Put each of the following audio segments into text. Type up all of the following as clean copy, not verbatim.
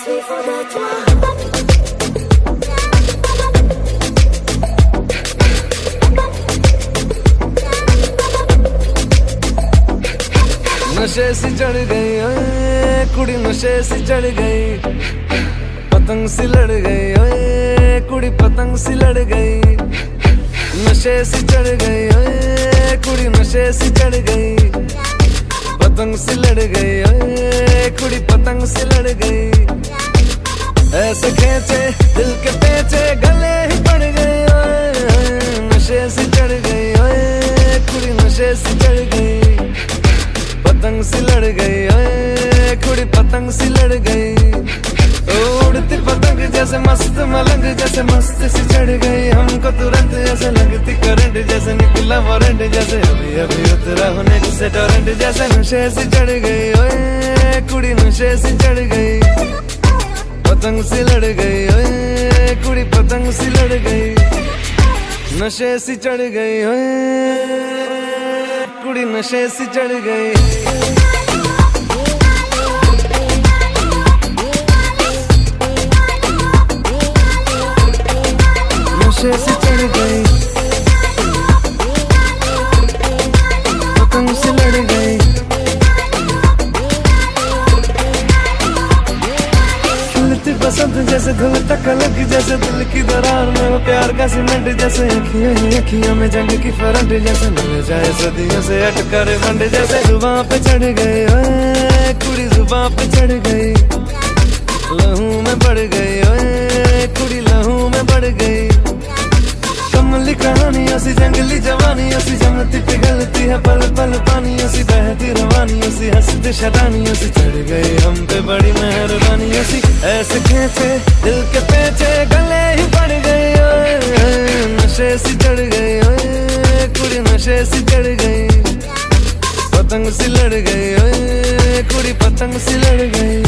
suis fou de toi. नशे सी चढ़ गई ओए कुड़ी, नशे सी चढ़ गई, पतंग सी लड़ गई ओए कुड़ी, पतंग सी लड़ गई। नशे सी चढ़ गई ओए कुड़ी, नशे सी चढ़ गई, पतंग सी लड़ गई ओए कुड़ी, पतंग सी लड़ गई। ऐसे खेचे दिल के पेचे गले ही पड़ गए ओए, नशे सी चढ़ गई ओए कुड़ी, नशे सी चढ़ गई, पतंग सी लड़ गई ओए कुड़ी, पतंग सी लड़ गई। उड़ती पतंग जैसे मस्त मलंग, जैसे मस्त सी चढ़ गई हमको तुरंत, जैसे लगती करंट, जैसे निकला वारंट, जैसे अभी अभी उतरा होने से टोरेंट, जैसे नशे सी चढ़ गई ओए कुड़ी, नशे सी चढ़ गई, पतंग सी लड़ गई ओए कुड़ी, पतंग सी लड़ गई। नशे सी चढ़ गई ओए कुड़ी, नशे सी चढ़ गई। नशे सी चढ़ गई, पतंग सी लड़ गई। खिलती बसंत जैसे धुल तक अलग, जैसे दिल की दरार में वो प्यार का सीमेंट, जैसे अखियां ही अखियां में जंग की फरंट, जैसे मिल जाए सदियों से अटकर बंड, जैसे जुबां पे चढ़ गई ओए कुड़ी, जुबां पे चढ़ गई, लहू में बढ़ गई ओए कुड़ी, लहू में बढ़ गई। कमली कहानी ऐसी जंगली जवानी, ऐसी जमती पिघलती है पल पल पानी, ऐसी बहती रवानी, ऐसी हंसती शैतानी, ऐसी चढ़ गई हम पे बड़ी मेहरबानी, ऐसी ऐसे खेचे दिल के पेचे गले ही पड़ गई ओए, नशे सी चढ़ गई ओए कुड़ी, नशे सी चढ़ गई, पतंग सी लड़ गई ओए कुड़ी, पतंग सी लड़ गई।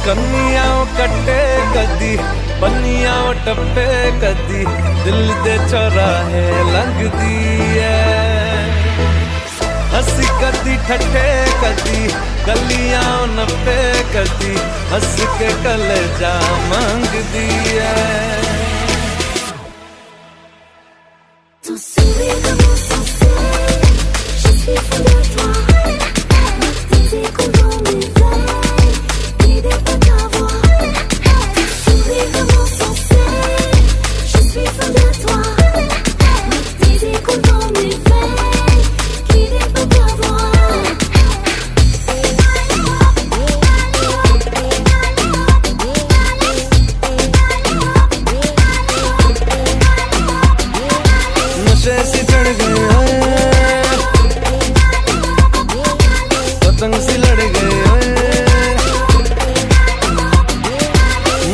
कन्नियां कट्टे कदी, पन्नियां टप्पे कदी, दिल दे चौराहे लंघदी है। हंसी कदी ठट्ठे कदी, गलियां नप्पे कदी, हंस के कलेजा मांगदी है। Ton sourire insensé, je suis fou de toi. Tes échos dans mes veines, guidés par ta voix. Ton sourire insensé, je suis fou de toi. Tes échos dans mes veines, guidés par ta voix. नशे सी चढ़ गई ओए, पतंग सी लड़ गई ओए,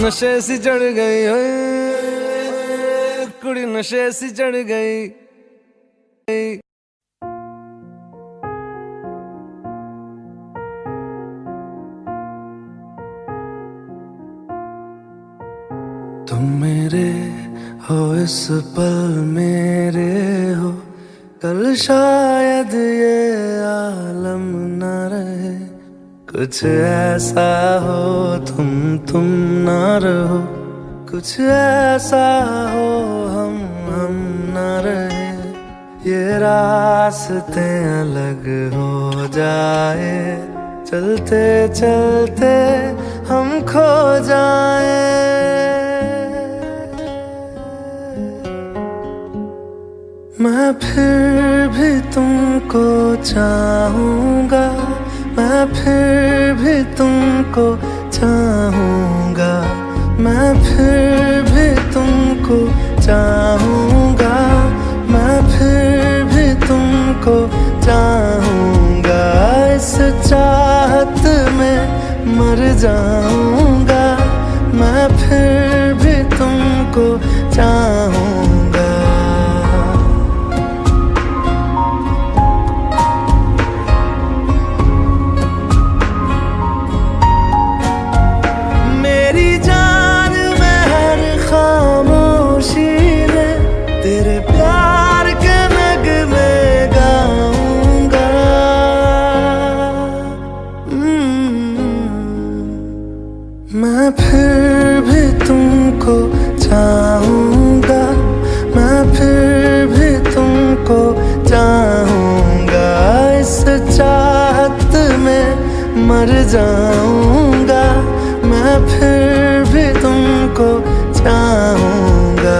नशे सी चढ़ गई ओए कुड़ी, नशे सी चढ़ गई। तुम मेरे हो इस पल मेरे हो, कल शायद ये आलम न रहे, कुछ ऐसा हो तुम ना रहो, कुछ ऐसा हो हम ना रहे, ये रास्ते अलग हो जाए, चलते चलते हम खो जाए। मैं फिर भी तुमको चाहूँगा, मैं फिर भी तुमको चाहूँगा, मैं फिर भी तुमको चाहूँगा, मैं फिर भी तुमको चाहूँगा, इस चाहत में मर जाऊँगा, मैं फिर भी तुमको चाहूँगा। मेरी जान में हर खामोशी ने मैं फिर भी तुमको चाहूंगा, मैं फिर भी तुमको चाहूंगा, इस चाहत में मर जाऊंगा, मैं फिर भी तुमको चाहूंगा।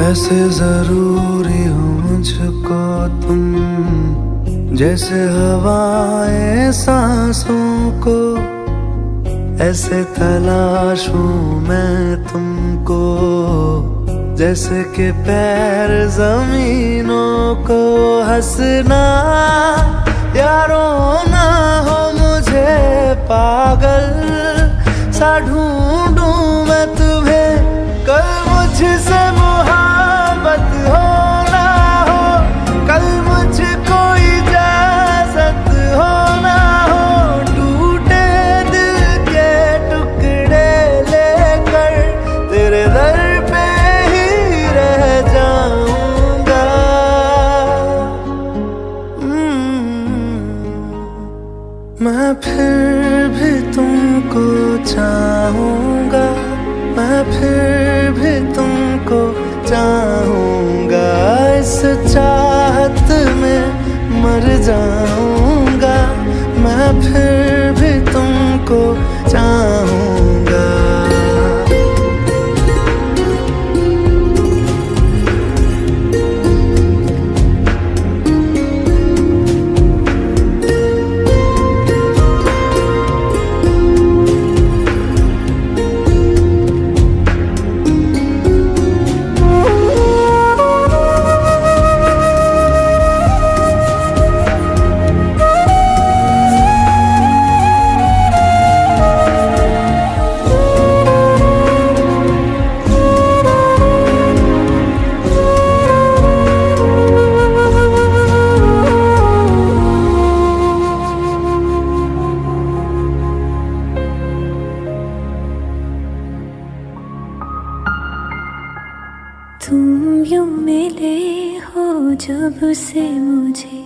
ऐसे जरूरी हो मुझको तुम, जैसे हवाएं सांसों को, ऐसे तलाशूं मैं तुमको, जैसे कि पैर जमीनों को। हंसना या रोना हो मुझे पागल सा ढूंढूं मैं तुम्हें, कल मुझसे मोहब्बत हो ना हो, कल मुझको इजाजत हो ना हो, टूटे दिल के टुकड़े लेकर तेरे दर पे ही रह जाऊंगा। मैं फिर भी तुमको चाहूंगा, मैं फिर भी तुमको चाहूंगा, इस चाहत में मर जाऊंगा, मैं फिर भी तुमको चाहूंगा। तुम यूं मिले हो जब से मुझे,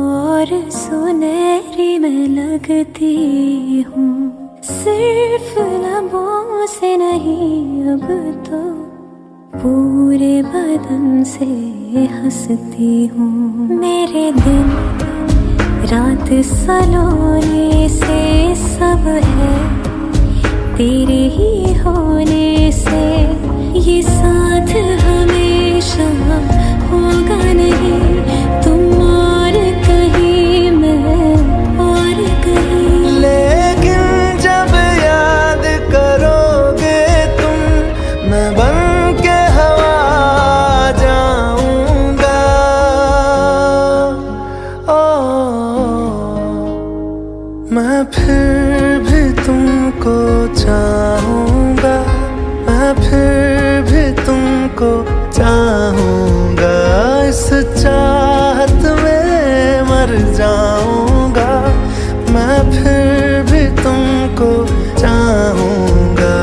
और सुनहरी मैं लगती हूँ, सिर्फ लबों से नहीं अब तो पूरे बदन से हंसती हूँ। मेरे दिन रात सलोने से सब है तेरे ही होने से, ये साथ हमेशा होगा नहीं, तुम और कहीं मैं और कहीं। लेकिन जब याद करोगे तुम, मैं बन के हवा जाऊंगा। मैं फिर भी तुमको चाहूंगा, मैं फिर भी तुमको चाहूंगा, इस चाहत में मर जाऊंगा, मैं फिर भी तुमको चाहूंगा।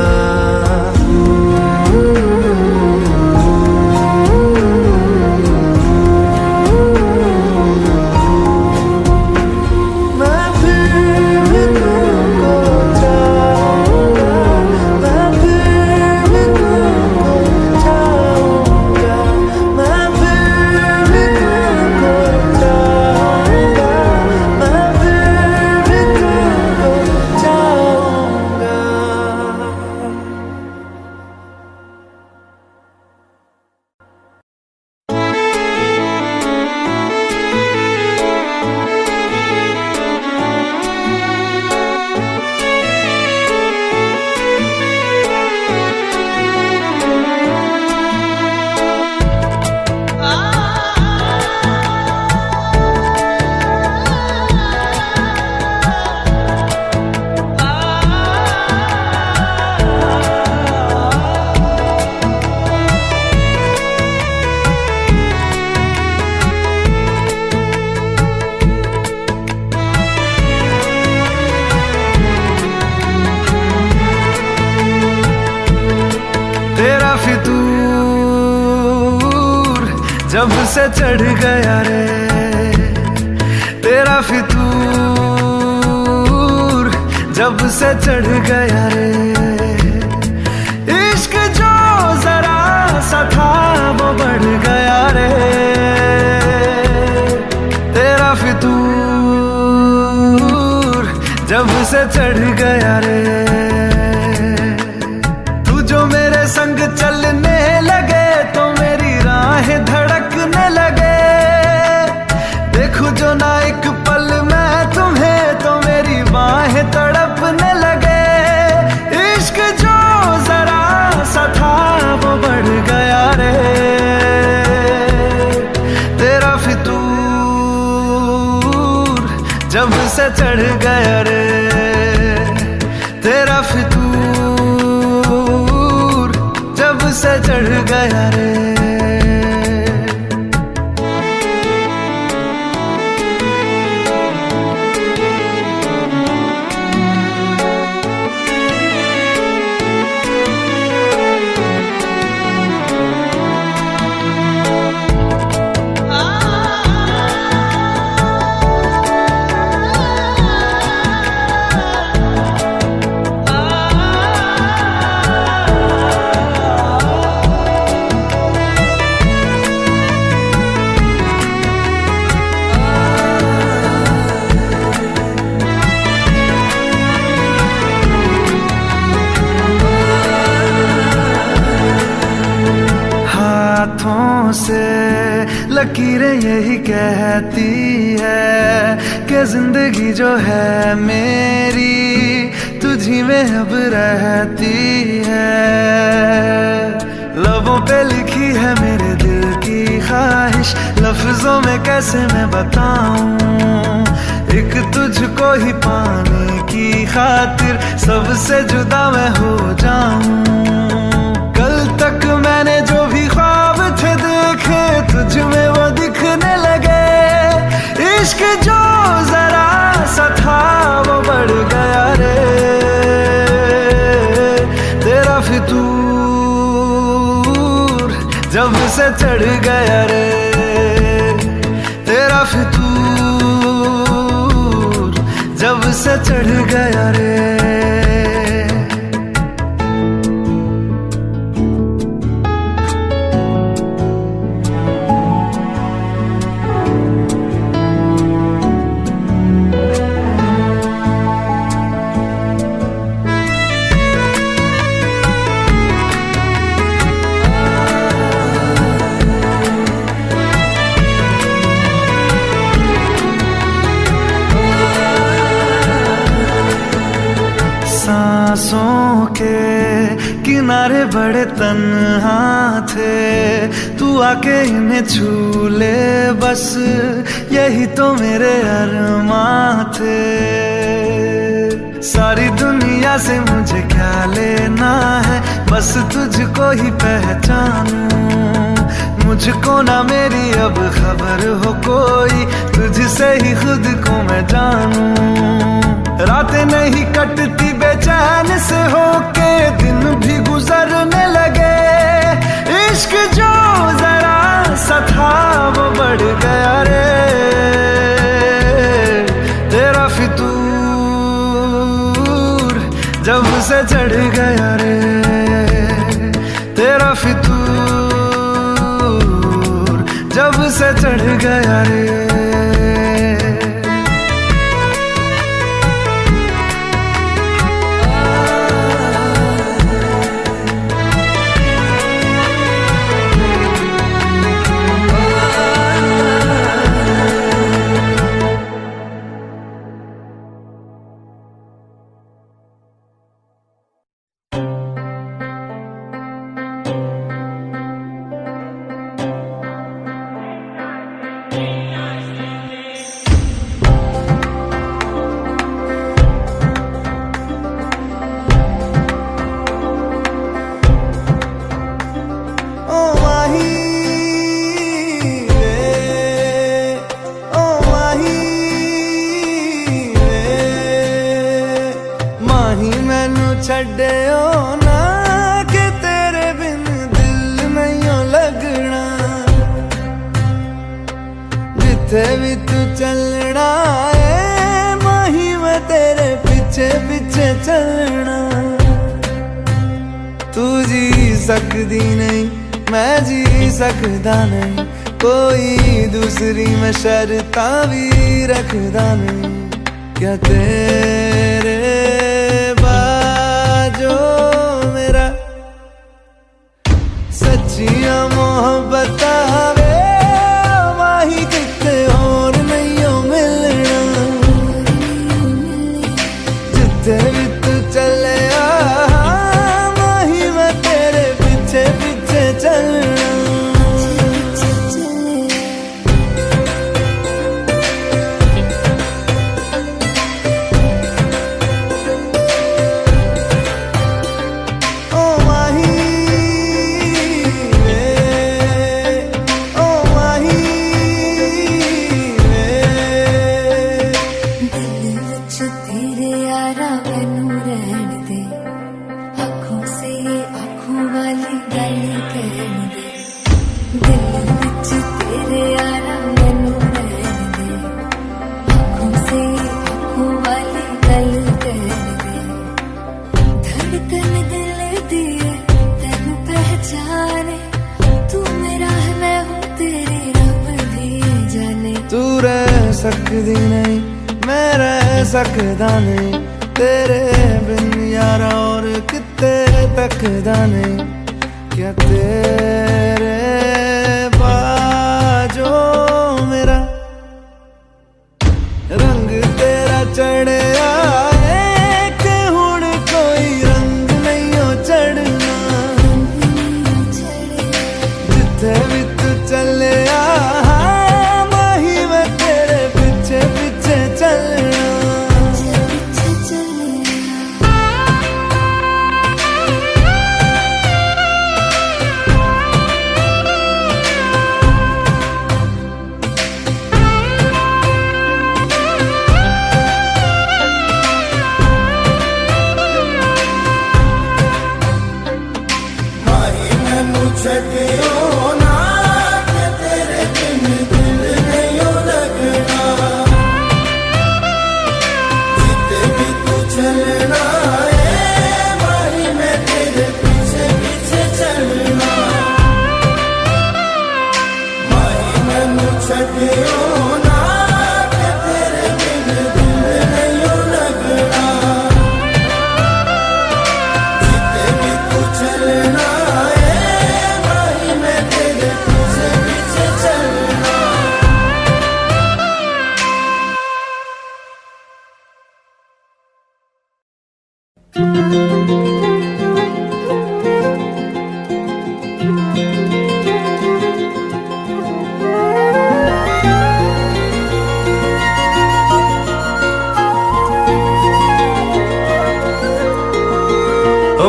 जब से चढ़ गया रे तेरा फितूर, जब से चढ़ गया रे इश्क जो जरा सा था वो बढ़ गया रे तेरा फितूर, जब से चढ़ गया रे। तू जो मेरे संग चलने लगे तो मेरी राहें धड़कने लगे, देखूं जो ना एक पल मैं तुम्हें तो मेरी बाहें तड़पने लगे। इश्क जो जरा सा था वो बढ़ गया रे तेरा फितूर, जब से चढ़ गया रे तेरा फितूर, जब से चढ़ गया रे। हाथों से लकीरें यही कहती है कि जिंदगी जो है मेरी तुझी में अब रहती है। लबों पे लिखी है मेरे दिल की ख्वाहिश, लफ्जों में कैसे मैं बताऊं, एक तुझको ही पाने की खातिर सबसे जुदा मैं हो जाऊं। कल तक मैंने जो भी ख्वाब थे देखे तुझ में वो दिखने लगे। इश्क जो जरा सा था वो बढ़ गया रे तेरा फितूर, जब से चढ़ गया रे तेरा फितूर, जब से चढ़ गया रे। सांसों के किनारे बड़े तन्हा थे, तू आके इन्हें छू ले बस यही तो मेरे अरमां थे। सारी दुनिया से मुझे क्या लेना है, बस तुझको ही पहचानूं। मुझको ना मेरी अब खबर हो कोई, तुझसे ही खुद को मैं जानूं। रातें नहीं कटती बेचैन से होके, दिन भी गुजरने लगे। इश्क जो जरा सा था वो बढ़ गया रे तेरा फितूर, जब से चढ़ गया रे तेरा फितूर, जब से चढ़ गया रे। चलना। तू जी सकदी नहीं मैं जी सकदा नहीं, कोई दूसरी मैं शर्तां भी रखदा नहीं। क्या तेरे बाजो मेरा सच्चियां मोहब्बत वे माही किते और नहीं हो मिलना। जिथे भी तू चले माही मैं तेरे पीछे पीछे चलना। तू रह सकदी नहीं मैं रह सकदा नहीं, तेरे बिन यारा और किते तकदा नहीं। क्या तेरे बाजो मेरा रंग तेरा चढ़े आए कि हुण कोई रंग नहीं हो चढ़ना। जिथे भी तू चले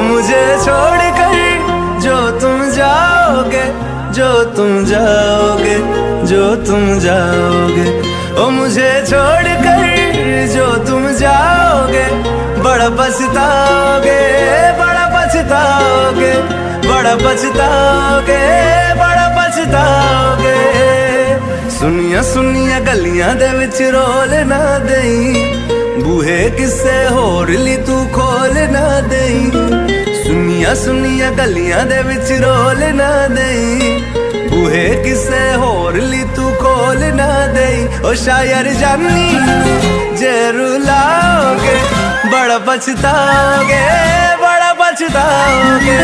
मुझे छोड़कर जो तुम जाओगे, जो तुम जाओगे, जो तुम जाओगे। ओ मुझे छोड़कर जो तुम जाओगे, बड़ा पछताओगे, बड़ा पछताओगे, बड़ा पछताओगे, बड़ा पछताओगे। सुनिया सुनिया गलियां दे विच रोल ना देई, बूहे किसे होर ली तू खोल ना देई। सुनिया सुनिया गलियां दे विच रोल ना देई, बूहे किसे होर ली तू खोल ना देई। ओ शायर जानी जे रुलाओगे, बड़ा पछताओगे, बड़ा पछताओगे।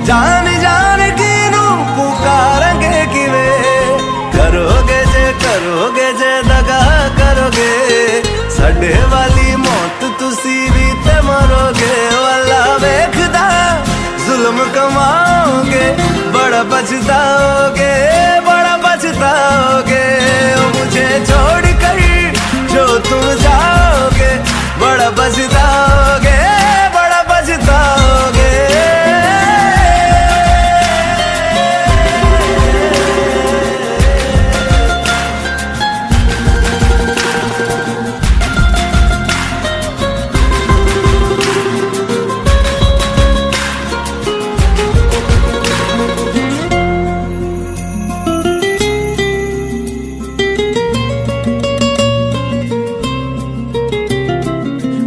जान जान की नू पुकारेंगे किवें, करोगे जे दगा करोगे, साडे वाली मौत तुसी भी ते मरोगे। वाला वेखदा जुल्म कमाओगे, पछताओगे, बड़ा पछताओगे। मुझे छोड़ कर जो तुम जाओगे, बड़ा पछताओगे, बड़ा पछताओगे।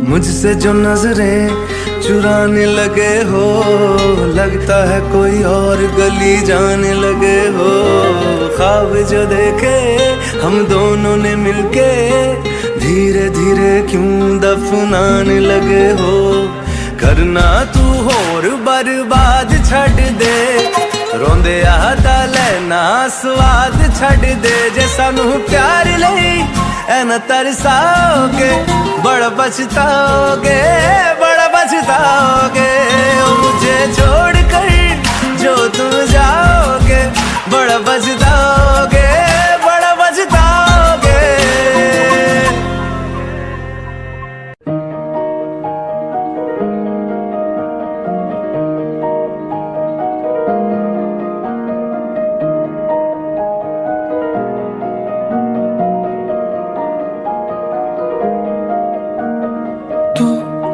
मुझसे जो नजरें चुराने लगे हो, लगता है कोई और गली जाने लगे हो। ख्वाब जो देखे हम दोनों ने मिलके, धीरे धीरे क्यों दफनाने लगे हो। करना तू होर बर्बाद छड़ दे, रोंदे आता लेना स्वाद छड़ दे। जे सानू प्यार लई ऐना तरसाओगे, बड़ा पछताओगे, बड़ा पछताओगे। मुझे छोड़ कर जो तुम जाओगे, बड़ा पछताओगे, बड़ा पछताओगे।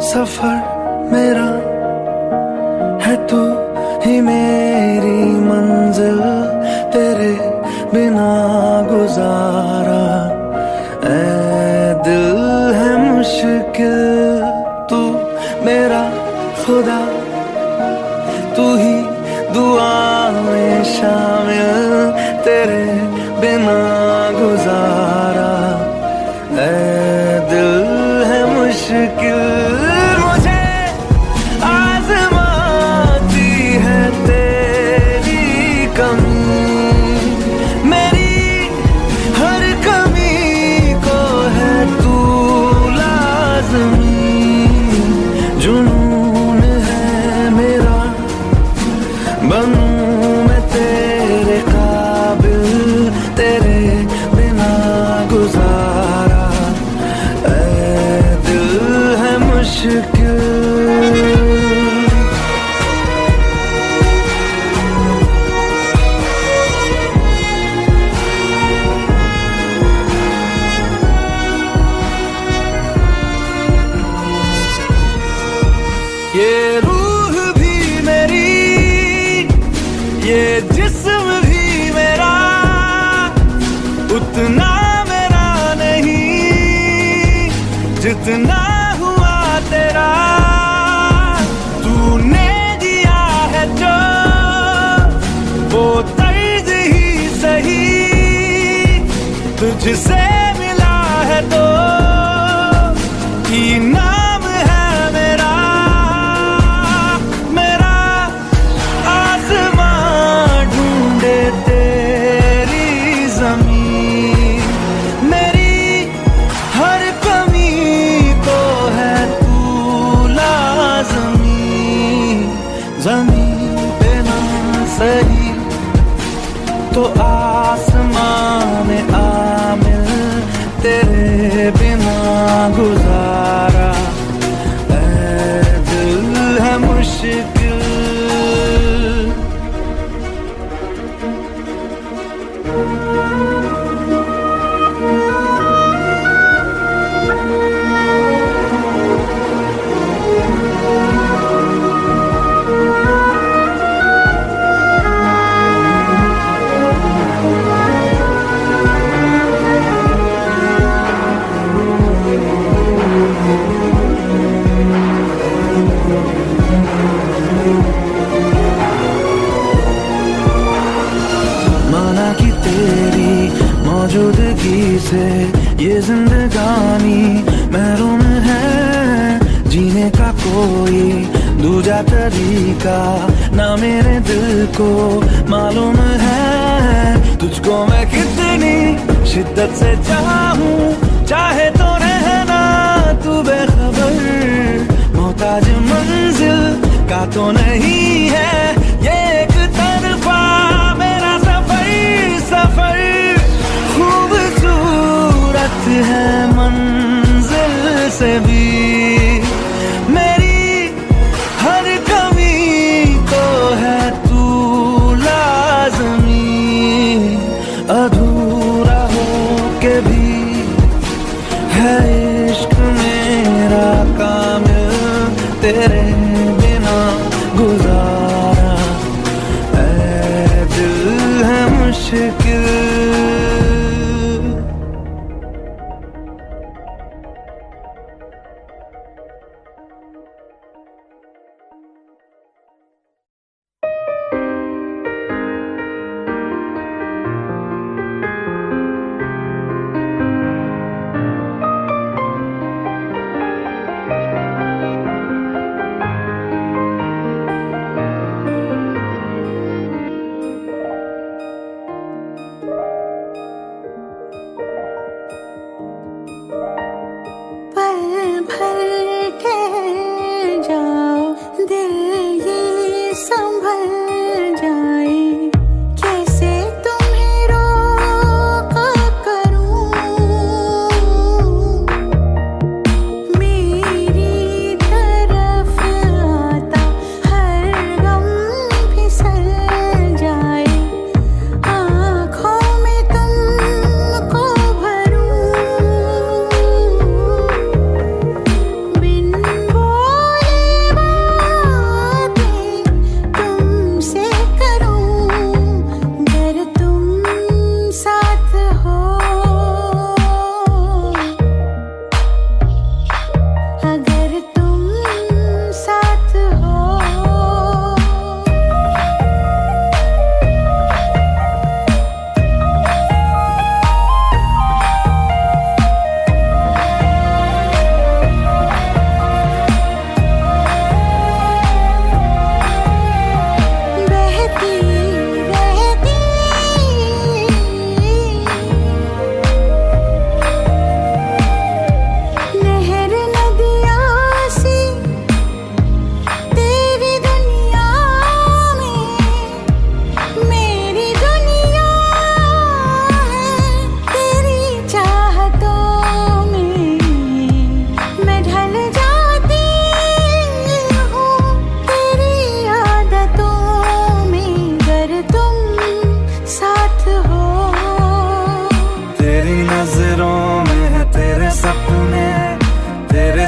सफर मेरा है, तू ही मेरी मंजिल, तेरे बिना गुजारा ऐ दिल है मुश्किल। तू मेरा खुदा, तू ही दुआ में शामिल, तेरे बिना गुजारा ऐ दिल है मुश्किल। ये रूह भी मेरी, ये जिस्म भी मेरा, उतना मेरा नहीं जितना हुआ तेरा। तूने दिया है जो वो तर्ज ही सही, तुझसे मिला है तो नाम है मेरा। मेरा आसमां ढूंढे तेरी ज़मीन, मेरी हर कमी को है तू लाज़मी। ज़मीन पे ना सही तो आसमां में आ मिल, तेरे बिना गुजारा ऐ दिल है मुश्किल। माना कि तेरी मौजूदगी से ये जिंदगानी महरूम है, जीने का कोई दूजा तरीका ना मेरे दिल को मालूम है। तुझको मैं कितनी शिद्दत से चाहूं, चाहे तो रहना तू बेखबर। मोहताज मंजिल का तो नहीं है ये एक तरफा साथ है मंजिल से भी। मेरी हर कमी को है तू लाज़मी, अधूरा हो के भी है इश्क मेरा कामिल, तेरे बिना गुजारा ऐ दिल है मुश्किल।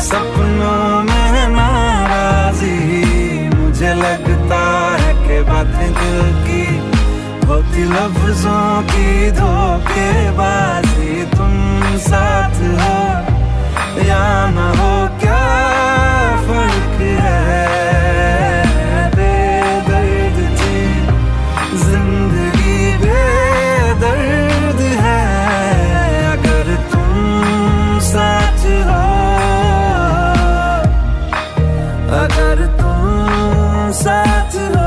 सपनों में नाराजी, मुझे लगता है कि बातें दिल की होती लफ्जों की धोखेबाजी। तुम साथ हो या ना हो क्या फर्क है, बेदर्द थी जिंदगी बेदर्द है। अगर तुम साथ हो, अगर तुम साथ हो।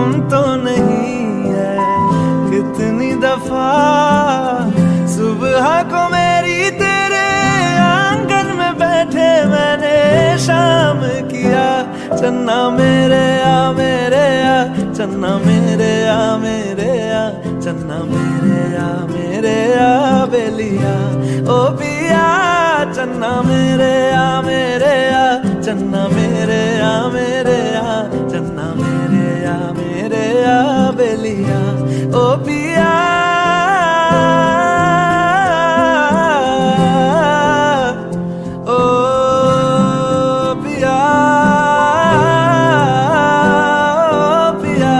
मालूम तो नहीं है कितनी दफा सुबह को मेरी तेरे आंगन में बैठे मैंने शाम किया। चन्ना मेरे आ मेरे आ, चन्ना मेरे आ मेरे आ, चन्ना मेरे आ मेरे आ बेलिया ओ पिया। चन्ना मेरे आ मेरे आ, चन्ना मेरे आ मेरे आ, चन्ना मेरे आ मेरे आ बेलिया ओ पिया। ओ पिया ओ पिया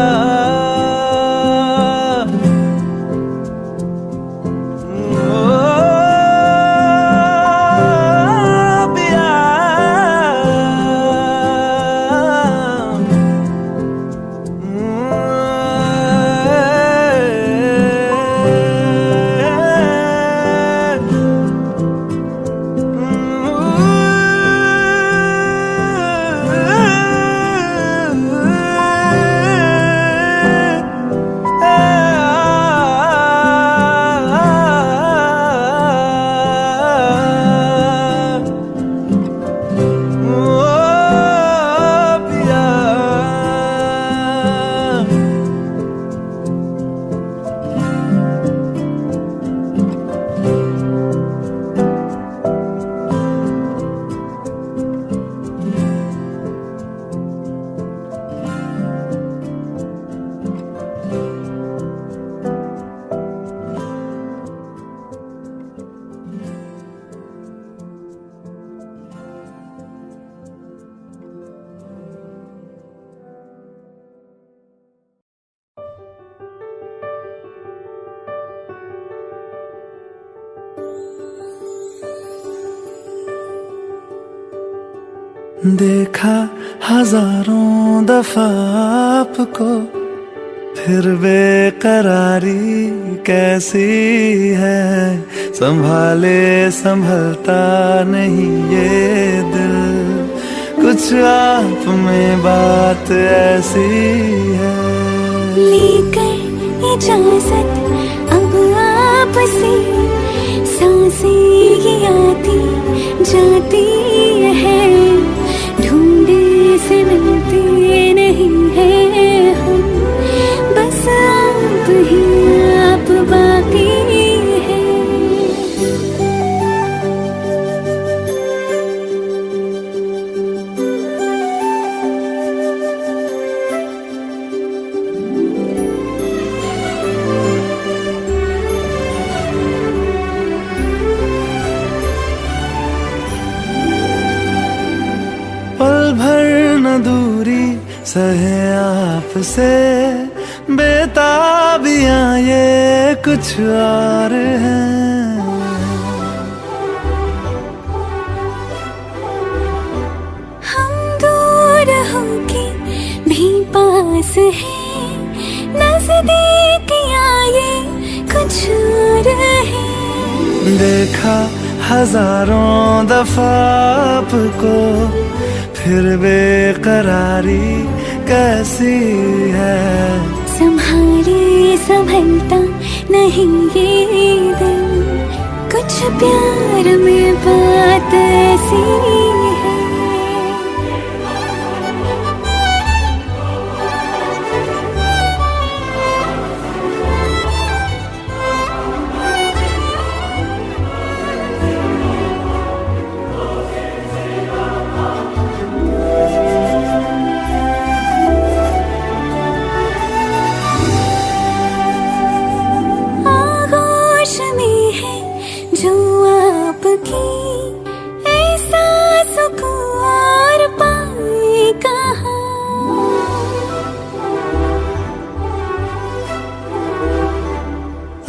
देखा हजारों दफा आपको फिर बेकरारी कैसी है। संभाले संभलता नहीं ये दिल, कुछ आप में बात ऐसी है। लेकर इजाजत अब आपसे सांसें ये आती जाती है। ढूंढे से मिलते नहीं है हम, बस आप ही आप बाकी है। पल भर न दूरी सहे आपसे, बेताबियां ये कुछ और हैं। हम दूर होके भी पास हैं, नजदीकियां ये कुछ और है। देखा हजारों दफा आपको फिर बेकरारी कैसी है। संभाले संभलता नहीं ये दिल, कुछ प्यार में बात ऐसी है।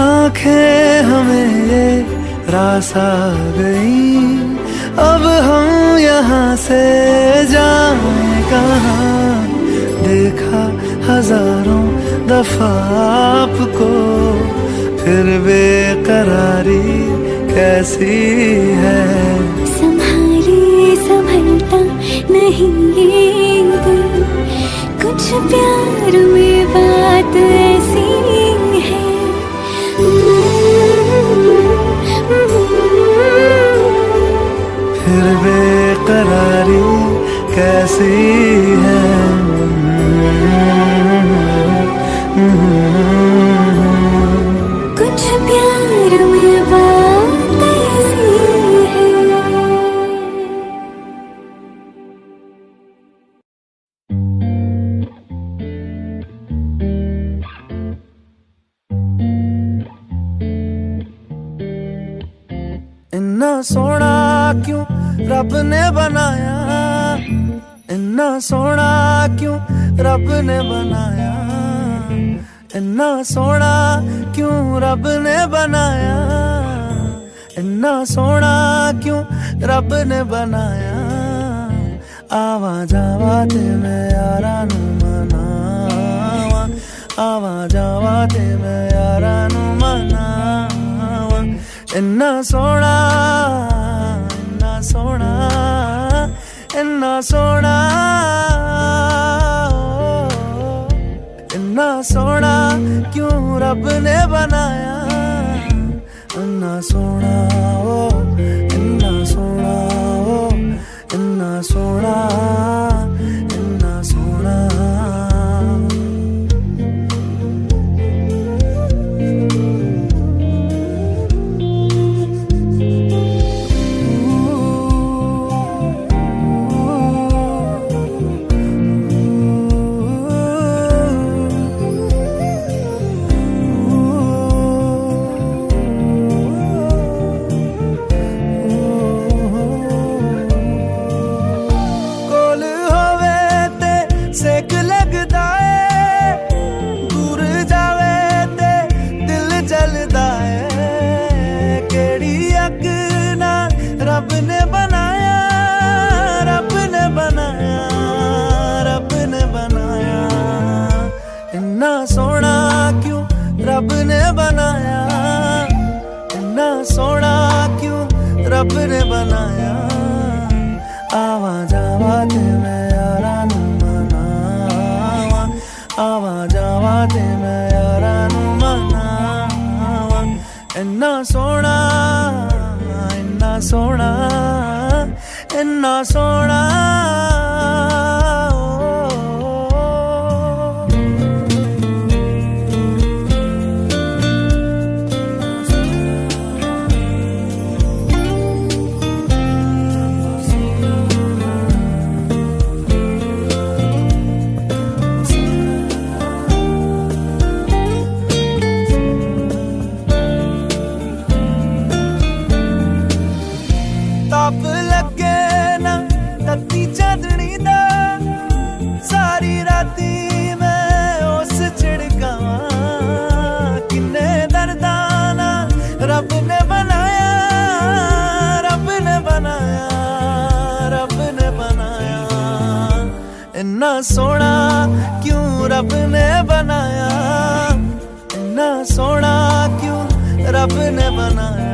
आंखें हमें ये रास आ गई, अब हम यहाँ से जाएं कहाँ। देखा हजारों दफा आपको फिर बेकरारी कैसी है। संभाले संभलता नहीं ये दिल, कुछ प्यार में सोना क्यों रब ने बनाया, इन्ना सोना क्यों रब ने बनाया, इन्ना सोना क्यों रब ने बनाया, इन्ना सोना क्यों रब ने बनाया। आवा जावा ते मैं यारा नू मनावा, आवा जावा ते मैं यारा नू मनावा। इन्ना सोना, इन्ना सोना, इन्ना सोना, इन्ना सोना क्यों रब ने बनाया, इन्ना सोना ओ, इन्ना सोना ओ, इन्ना सोना, इन्ना सोना। सेक लगदा है, दूर जावे ते दिल जलदा है। केड़ी अग ना रब ने बनाया, रब ने बनाया, रब ने बनाया। इन्ना सोना क्यों रब ने बनाया, इन्ना सोना क्यों रब ने बनाया। आवा जावा ते मैं यारा नू, आवा जावा ते मैं यारा नू मनावा। इन्ना सोना, इन्ना सोना, इन्ना सोना। ताप लगे ना तत्ती चांदनी दा, सारी राती मैं उस छिड़कावा। किन्ने दर्दां ना रब ने बनाया, रब ने बनाया, रब ने बनाया। इन्ना सोना क्यों रब ने बनाया, इन्ना सोना क्यों रब ने बनाया।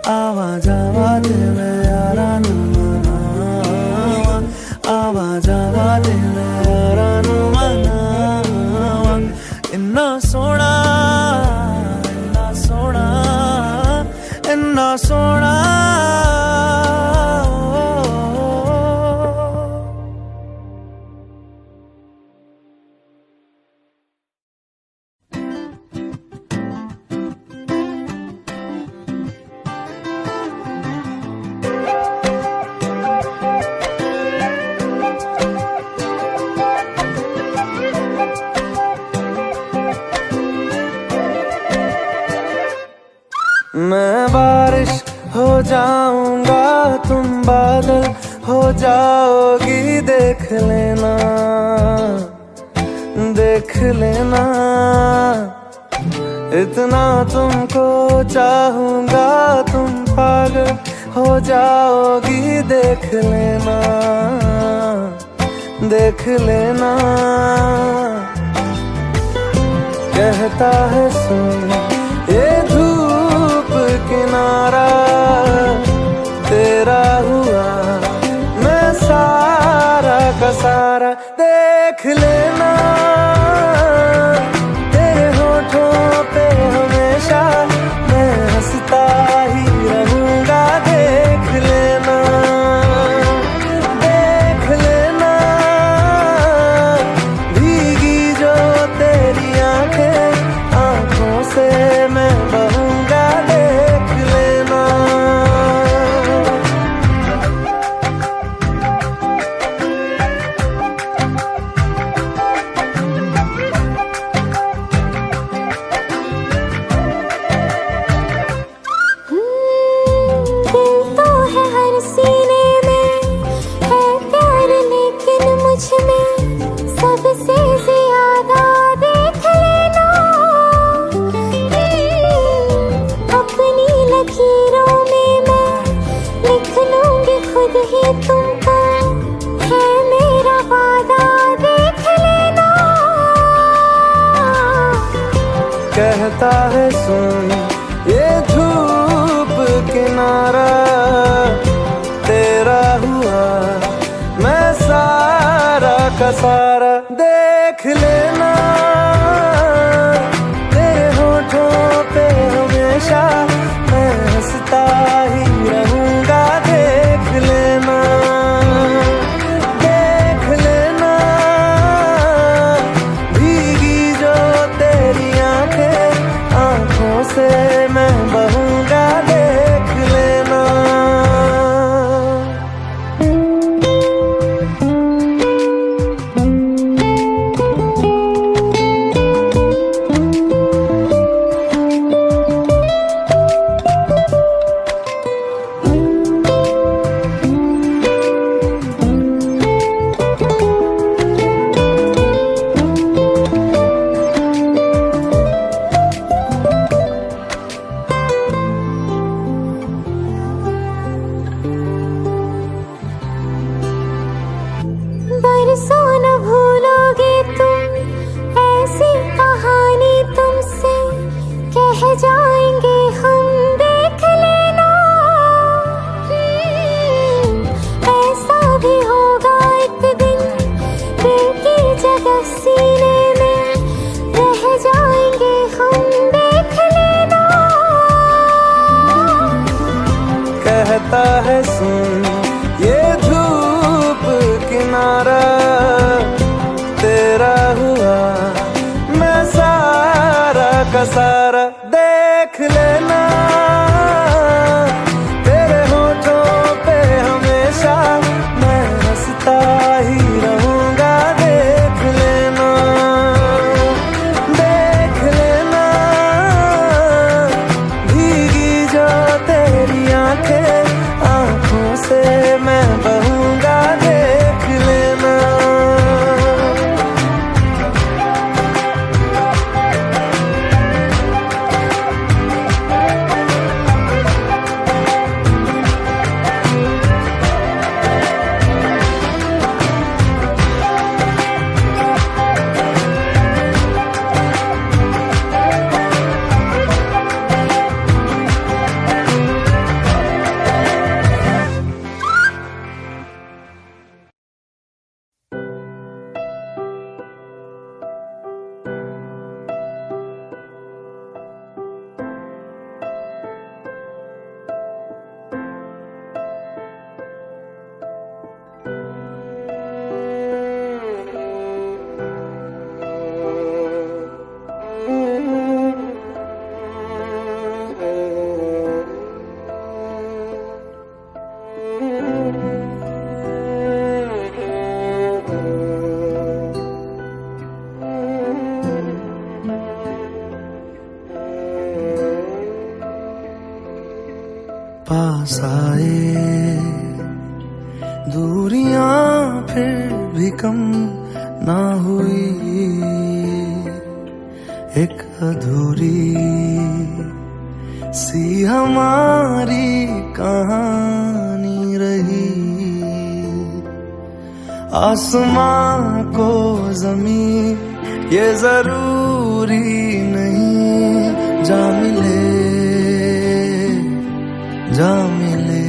आवा जावा ते मैं यारा नू मनावा, आवा जावा ते मैं यारा नू मनावा। इन्ना सोना, इन्ना सोना, इन्ना सोना। मैं बारिश हो जाऊंगा, तुम बादल हो जाओगी। देख लेना, देख लेना, इतना तुमको चाहूंगा, तुम पागल हो जाओगी। देख लेना, देख लेना। कहता है सुन ये धूप किनारा, तेरा हुआ मैं सारा का सारा। देख लेना, तेरे होठों पे हमेशा मैं हंसता ही रहूंगा। देख लेना, देख लेना, भीगी जो तेरी आंखें, आंखों से मैं बहूंगा। देख लेना। कहता है सुन ये धूप किनारा तेरा हुआ, मैं सारा का सारा। देख लेना तेरे होठों पे हमेशा मैं हंसता ही रहूंगा। देख लेना, देख लेना भीगी जो तेरी आंखें, आंखों से मैं बहूंगा। देख लेना। बरसों न भूलोगे तुम, ऐसी कहानी तुमसे कह जाएंगे हम। देख लेना ऐसा भी होगा एक दिन, दिल की जगह सीने में रह जाएंगे हम। देख लेना। कहता है सुन ये धूप किनारा तेरा हुआ, मैं सारा का सारा। देख लेना तेरे होठों पे हमेशा मैं हंसता ही रहूंगा। देख लेना, देख लेना भीगी जो तेरी आंखें, आंखों से मैं बहूंगा। देख लेना। पास आए दूरियां फिर भी कम ना हुई, एक अधूरी सी हमारी कहानी रही। आसमां को ज़मीन ये जरूरी नहीं, जा मिले जा मिले।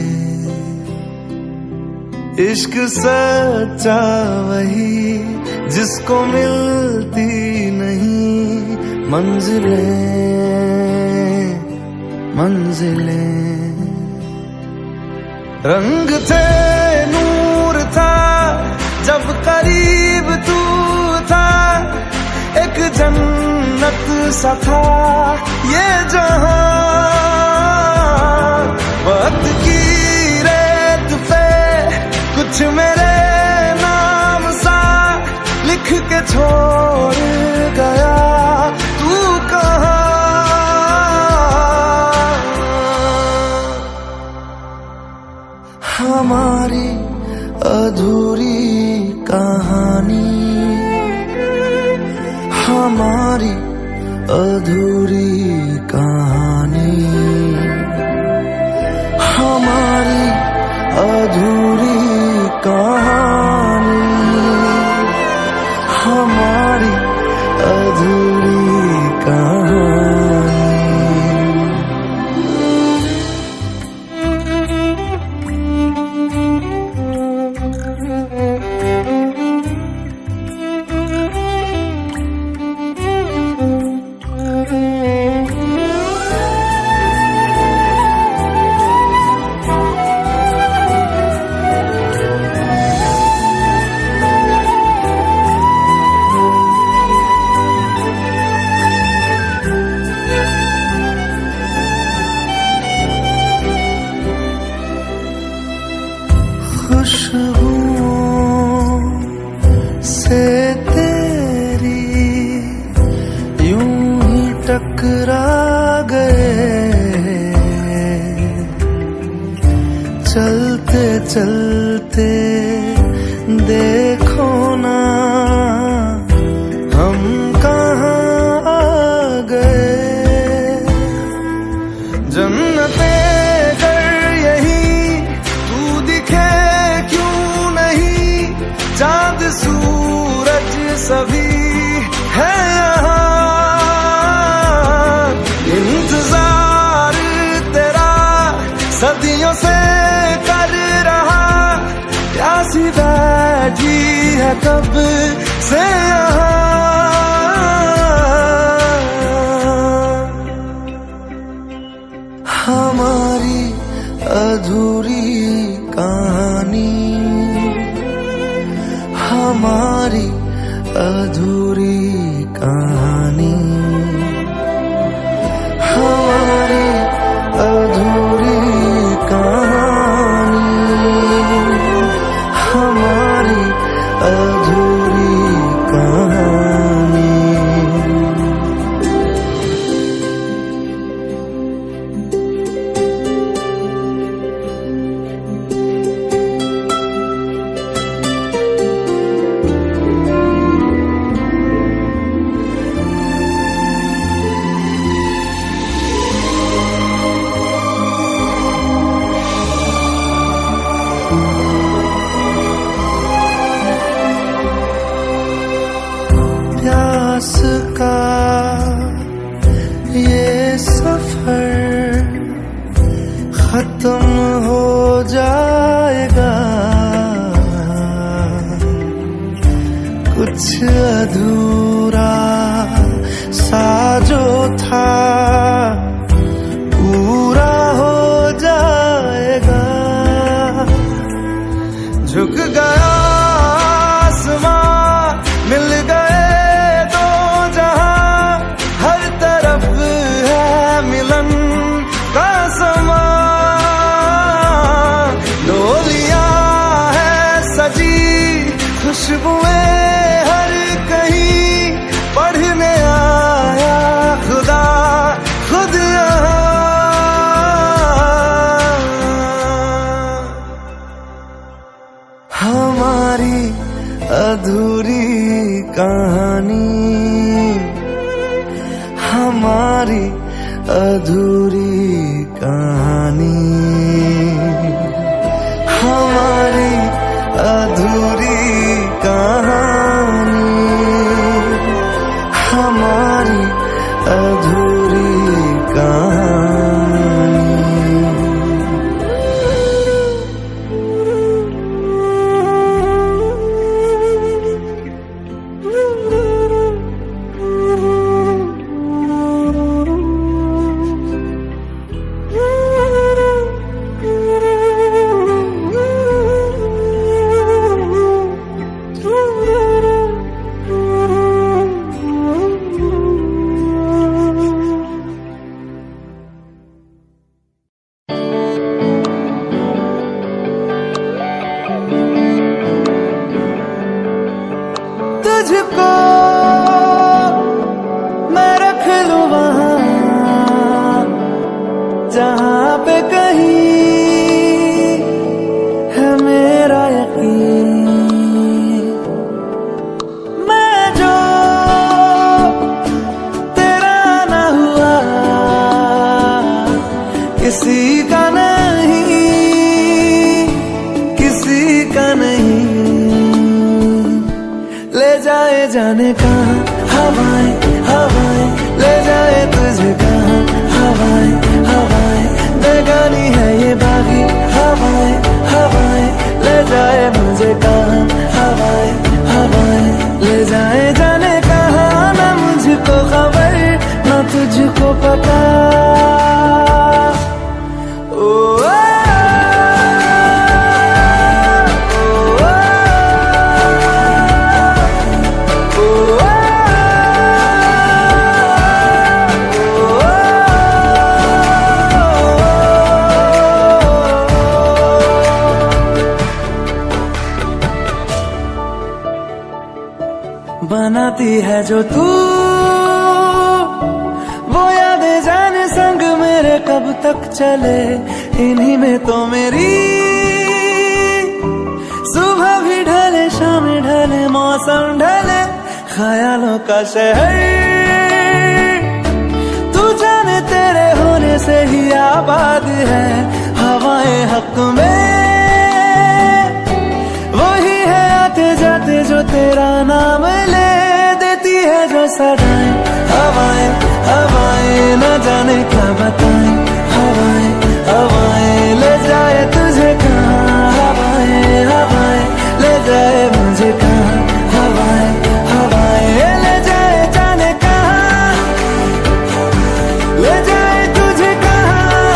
इश्क सच्चा वही जिसको मिलती नहीं मंजिलें मंजिलें। रंग थे नूर था जब करीब तू था, एक जन्नत सा था ये जहां। वक्त की रेत पे कुछ मेरे नाम सा लिख के छोड़ गया, तू कहाँ? हमारी अधूरी कहानी, हमारी अधूरी कहानी, हमारी अधूरी कहानी, हमारी अधूरी कहानी। टकरा गए, चलते चलते देखो ना हम कहाँ आ गए। जन्नते कर यही तू दिखे क्यों नहीं, चांद सूरज सभी है यहाँ। इंतजार तेरा सदियों से कर रहा, प्यासी बैठी है कब से यहाँ। हमारी अधूरी कहानी, हमारी अधूरी कहानी, हमारी अधूरी कहानी, हमारी अधूरी कहानी। प्यास का ये सफर खत्म हो जाएगा, कुछ अधूरा सा जो था पूरा हो जाएगा। झुक गया आसमां, मिल गए दो जहां, हर तरफ है मिलन का समा। डोलियां है सजी, खुशबुएं हर कहीं, पढ़ने आया खुदा खुद यहाँ। हमारी अधूरी कहानी, हमारी अधूरी कहानी, हमारी अधूरी कहानी, हमारी अधूरी कहानी। तुझको मैं रख लूं वहां जहां पे कहीं है मेरा यकीन। मैं जो तेरा ना हुआ किसी का नहीं, किसी का नहीं। ले जाए जाने कहाँ हवाएं हवाएं, ले जाए तुझे कहाँ हवाएं हवाएं। बेगानी है ये बागी हवाएं हवाएं, ले जाए मुझे कहाँ हवाएं हवाएं। ले जाए जाने कहाँ, ना मुझको खबर ना तुझको पता। बनाती है जो तू कब तक चले इन्हीं में तो मेरी सुबह भी ढले शाम ढले मौसम ढले ख्यालों का शहर तू जाने तेरे होने से ही आबाद है हवाएं हक में वही है आते जाते जो तेरा नाम ले देती है जो सदाएं हवाएं हवाएं न जाने क्या बताएं हवाएं हवाएं ले जाए तुझे कहाँ हवाएं हवाएं ले जाए मुझे कहाँ हवाएं हवाएं ले जाए जाने कहाँ ले जाए तुझे कहाँ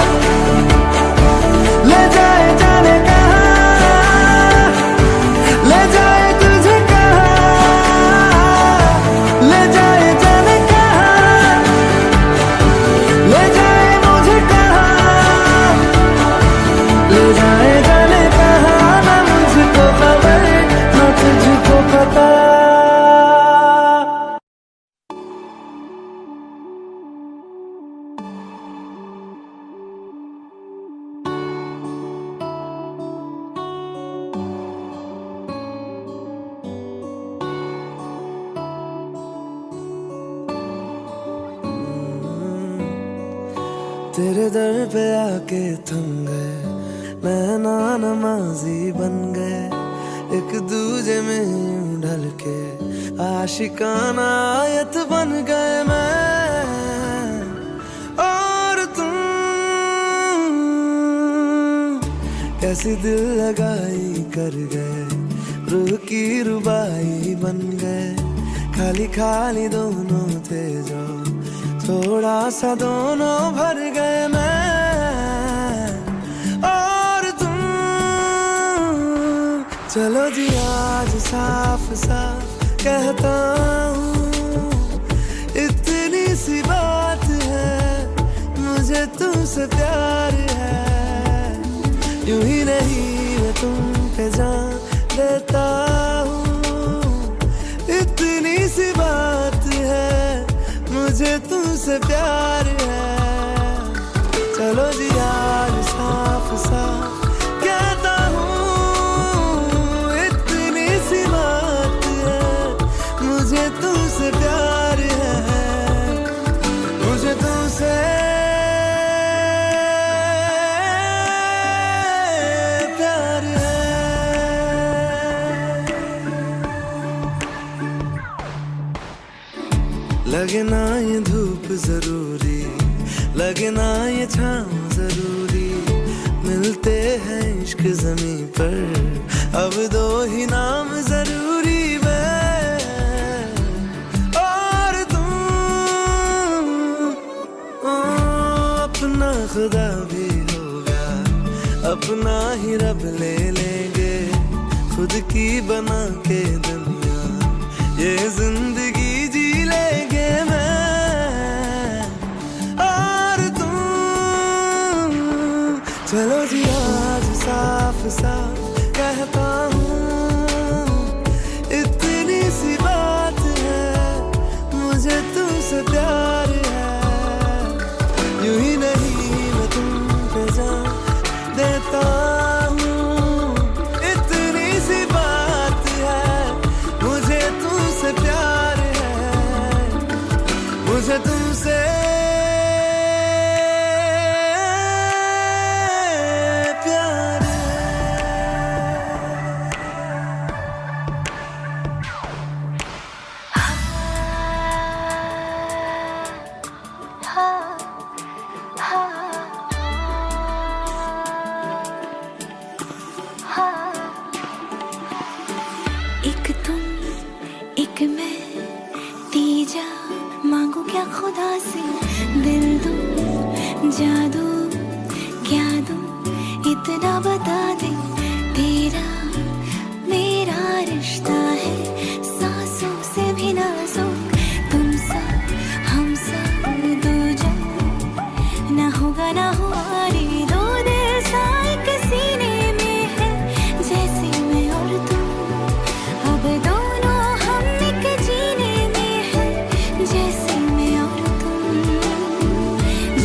ले जाए जाने कहाँ ले जाए तुझे कहाँ ले जाए जाने कहाँ ले जाए मुझे कहाँ ले जाए जाने कहाँ ना मुझको खबर ना तुझको पता तेरे दर पे आके थम गए नैना नमाजी बन गए एक दूजे में यूं ढल के आशिकाना आयत बन गए मैं और तुम कैसी दिल लगाई कर गए रूह की रुबाई बन गए खाली खाली दोनों थे जो थोड़ा सा दोनों भर गए मैं और तुम चलो जी आज साफ साफ कहता हूँ इतनी सी बात है मुझे तुमसे प्यार है यूं ही नहीं मैं तुम पे जान देता हूँ इतनी सी बात है मुझे तुमसे प्यार है चलो जी यार साफ साफ कहता हूँ इतनी सी बात है मुझे तुमसे प्यार है मुझे तुमसे प्यार है लगे ना ये धूप जरूरी लगे ना ये छाँव जरूरी मिलते हैं इश्क ज़मीं पर अब दो ही नाम जरूरी मैं और तुम अपना खुदा भी होगा अपना ही रब ले लेंगे खुद की बना के दुनिया ये जिंदगी जी लेंगे मैं और तुम चलो जी आज साफ साफ कहता हूँ इतनी सी बात है मुझे तुमसे प्यार है यूं ही नहीं मैं तुम पे जान देता हूँ इतनी सी बात है मुझे तुमसे प्यार है मुझे तुमसे प्यार है एक तुम एक मैं तीजा मांगू क्या खुदा से दिल दूं जादू क्या दूं इतना बता दे तेरा मेरा रिश्ता है सांसों से भी नाजुक तुम सा हम सा दूजा ना होगा ना हुआ रे दो दिल सा एक सीने में है जैसे मैं और तुम अब दोनों हम एक जीने में है जैसे मैं और तुम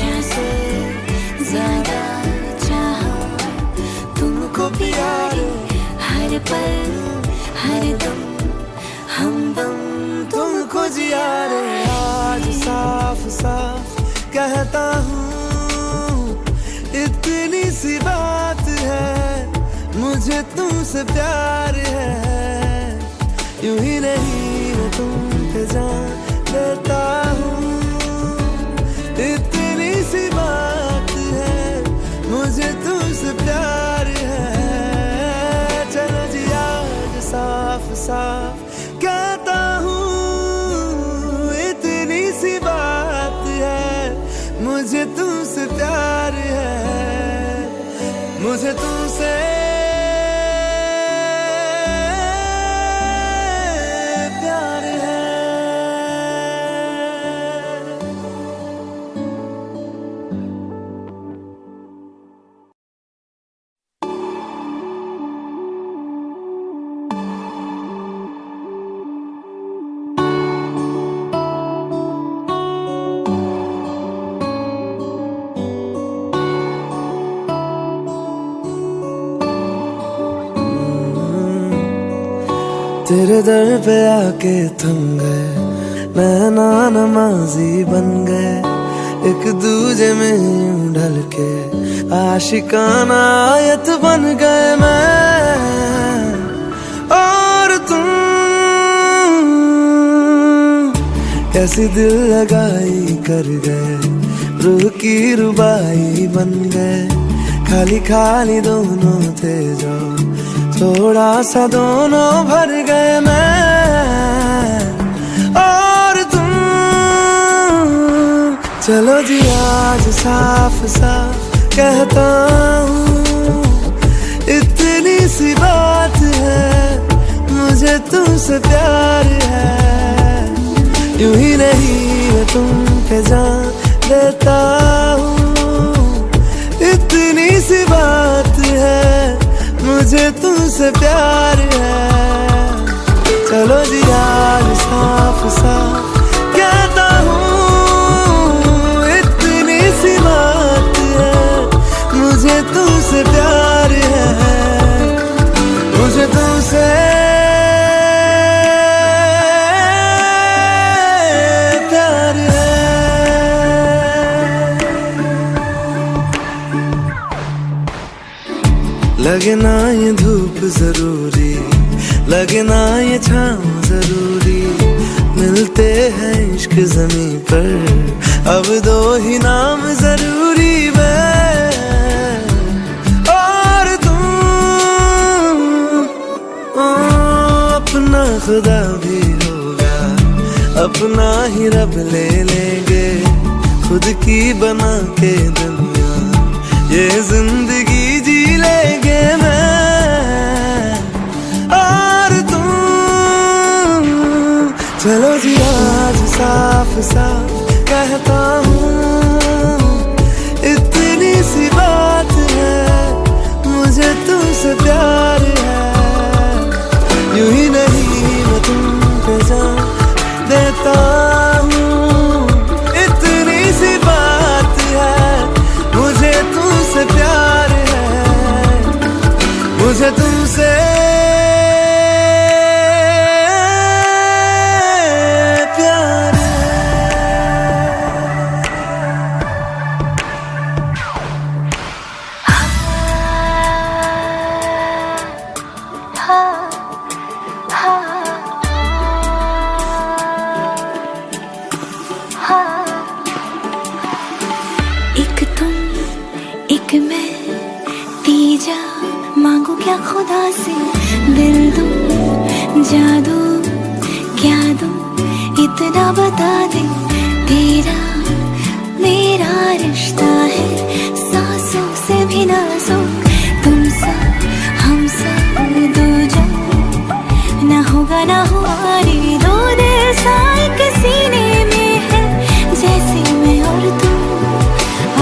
जैसे जिया रे आज साफ साफ कहता हूँ, इतनी सी बात है मुझे तुमसे प्यार है, यूं ही नहीं मैं तुम पे जान देता हूँ, इतनी सी बात है मुझे तुमसे प्यार है, चलो जी आज साफ साफ कहता हूँ, इतनी सी बात है मुझे तुमसे प्यार है, मुझे तुमसे प्यार है। तेरे दर पे आके थम गए, नैना नमाजी बन गए, एक दूजे में यूं ढल के आशिकाना आयत बन गए मैं और तुम, कैसी दिल लगाई कर गए, रूह की रुबाई बन गए, खाली खाली दोनों थे जो थोड़ा सा दोनों भर गए मैं और तुम, चलो जी आज साफ साफ कहता हूँ, इतनी सी बात है मुझे तुमसे प्यार है, यूं ही नहीं मैं तुम पे जान देता हूँ, इतनी सी बात है मुझे तुमसे प्यार है, चलो जी आज साफ साफ कहता हूँ, इतनी सी बात है मुझे तुमसे प्यार है, मुझे तुमसे प्यार है। लगे ना ये धूप जरूरी, लगे ना ये छाँव जरूरी, मिलते हैं इश्क ज़मीं पर अब दो ही नाम जरूरी, मैं और तुम, अपना खुदा भी होगा, अपना ही रब ले लेंगे, खुद की बना के दुनिया ये जिंदगी जी लेंगे मैं और तुम, चलो जी आज साफ साफ कहता हूँ, इतनी सी बात है मुझे तुमसे प्यार है, यूं ही नहीं मैं तुम पे जान देता हूँ, इतनी सी बात है मुझे तुमसे प्यार है, मुझे तुमसे प्यार है। एक तुम एक मैं, तीजा मांगू क्या खुदा से, दिल दूं जादू क्या दूं इतना बता दे, तेरा मेरा रिश्ता है सांसों से भी नाजुक, तुम सा हम सा दूजा ना होगा ना हमारी, दो दिल साए के सीने में है जैसे मैं और तुम,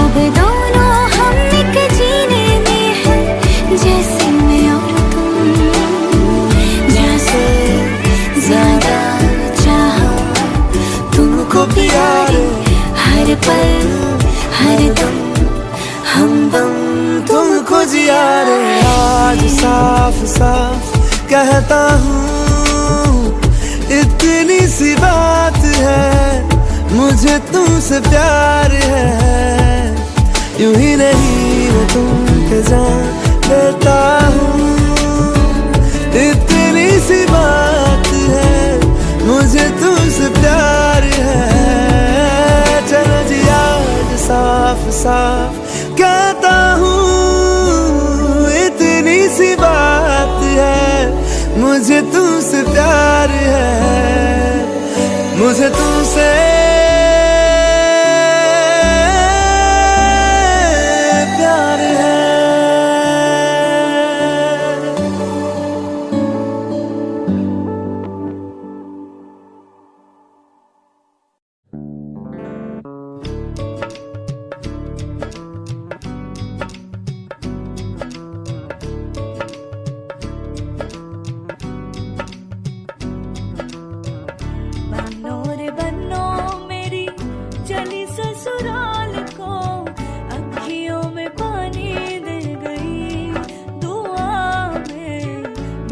अब दोनों हम एक जीने में है जैसे मैं और तुम, जैसे ज्यादा चाहा तुमको प्यारे, हर पल हर दम हमदम तुमको जिया रे आज साफ साफ कहता हूँ, इतनी सी बात मुझे तुमसे प्यार है, यूं ही नहीं मैं तुम पे जान देता हूँ। इतनी सी बात है, मुझे तुमसे प्यार है। चलो जी आज साफ साफ कहता हूँ, इतनी सी बात है, मुझे तुमसे प्यार है, मुझे तुमसे प्यार है। बनो रे बनो मेरी चली ससुराल को, अखियों में पानी दे गई, दुआ में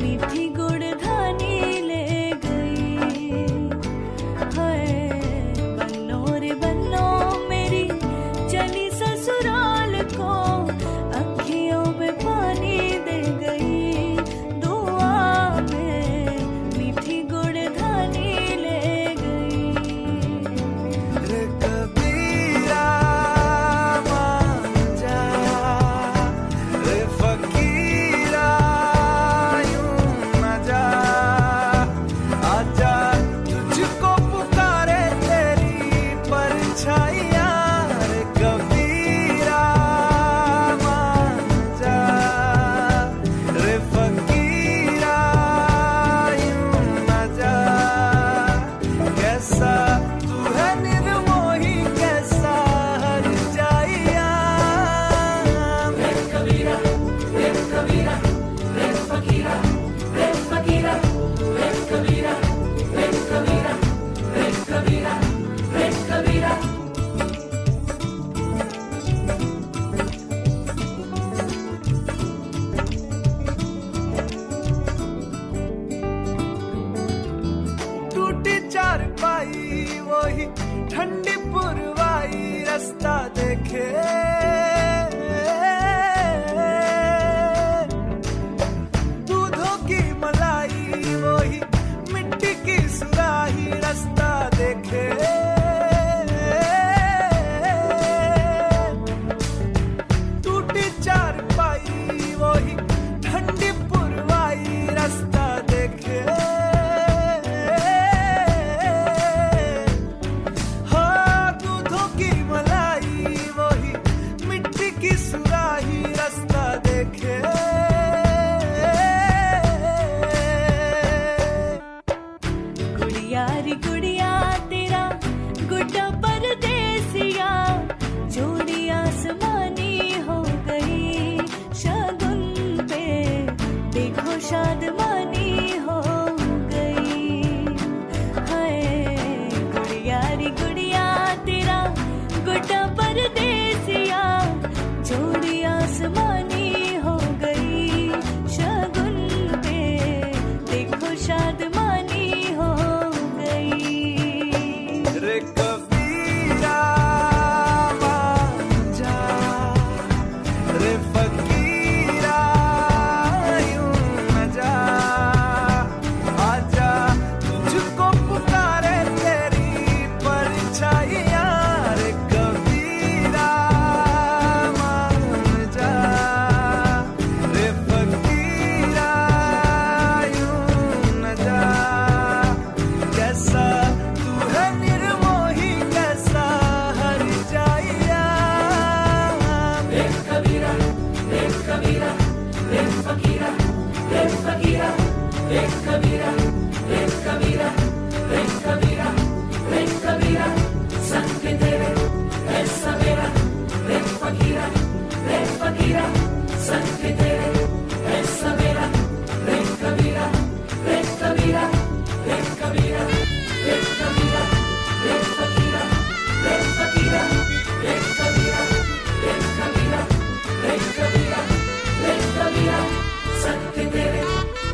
मीठी गुड़धानी ले गई। हाय बनो रे बनो मेरी चली ससुराल को, अखियों में पानी दे गई, दुआ में मीठी गुड़धानी ले गई। रे कबीरा मान जा, रे फकीरा यूं न जा, आजा तुझको पुकारे तेरी परछाइयाँ। रे कबीरा मान जा, रे फकीरा यूं न जा, कैसा तू है निर्मोही, कैसा हर जाइया। रे कबीरा, रे कबीरा, रे फकीरा, रे फकीरा, रे कबीरा, रे कबीरा, रे कबीरा, रे कबीरा। टूटी चारपाई वही ठंडी पुरवाई, रास्ता देखे दूधों की मलाई, वही मिट्टी की सुराही, रास्ता देखे टूटी चारपाई वही ठंडी पुरवाई, रास्ता देखे। हाँ दूधों की मलाई वही मिट्टी की सुराही, रास्ता देखे। गुड़िया री गुड़िया तेरा गुड्डा परदेसिया, जोड़ी आसमानी हो गई, शगुन पे देखो शादमानी हो गई। हाय गुड़िया री गुड़िया तेरा गुड्डा परदेसिया, जोड़ी आसमानी हो गई, शगुन पे देखो शादमानी हो गई। रे कबीरा मान जा, रे फकीरा यूं न जा, आजा तुझको पुकारे तेरी परछाइयाँ। रे कबीरा मान जा, रे फकीरा यूं न जा, कैसा तू है निर्मोही, कैसा हर जाइया। रे कबीरा, रे कबीरा, रे फकीरा, रे फकीरा, रे कबीरा, रे कबीरा, रे कबीरा, रे कबीरा, संग तेरे है सवेरा। रे फकीरा, रे फकीरा, संग तेरे है सवेरा। रे कबीरा, रे कबीरा, रे कबीरा, रे कबीरा, रे फकीरा, रे फकीरा, रे कबीरा, रे कबीरा, रे कबीरा, रे कबीरा, संग तेरे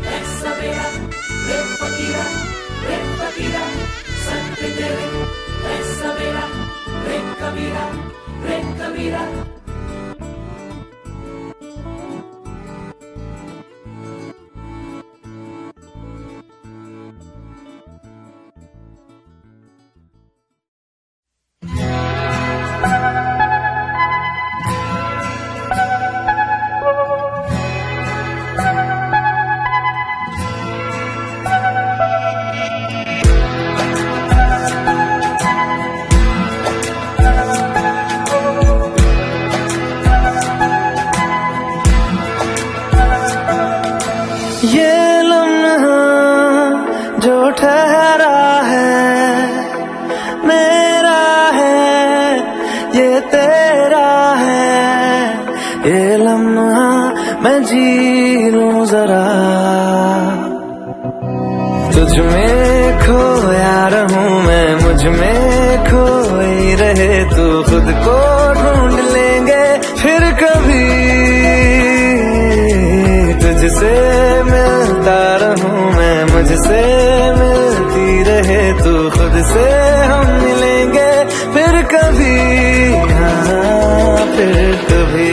है सवेरा। रे फकीरा, रे फकीरा, संग तेरे है सवेरा। कबीरा रे कबीरा। ये लम्हा जो ठहरा है मेरा है, ये तेरा है। ये लम्हा मैं जी लूं जरा, तुझ में खोया रहूं मैं, मुझ में खोई रहे तू। खुद को ढूंढ लेंगे फिर कभी, तुझसे मिलता रहूं मैं, मुझसे मिलती रहे तू। खुद से हम मिलेंगे फिर कभी, हाँ फिर कभी।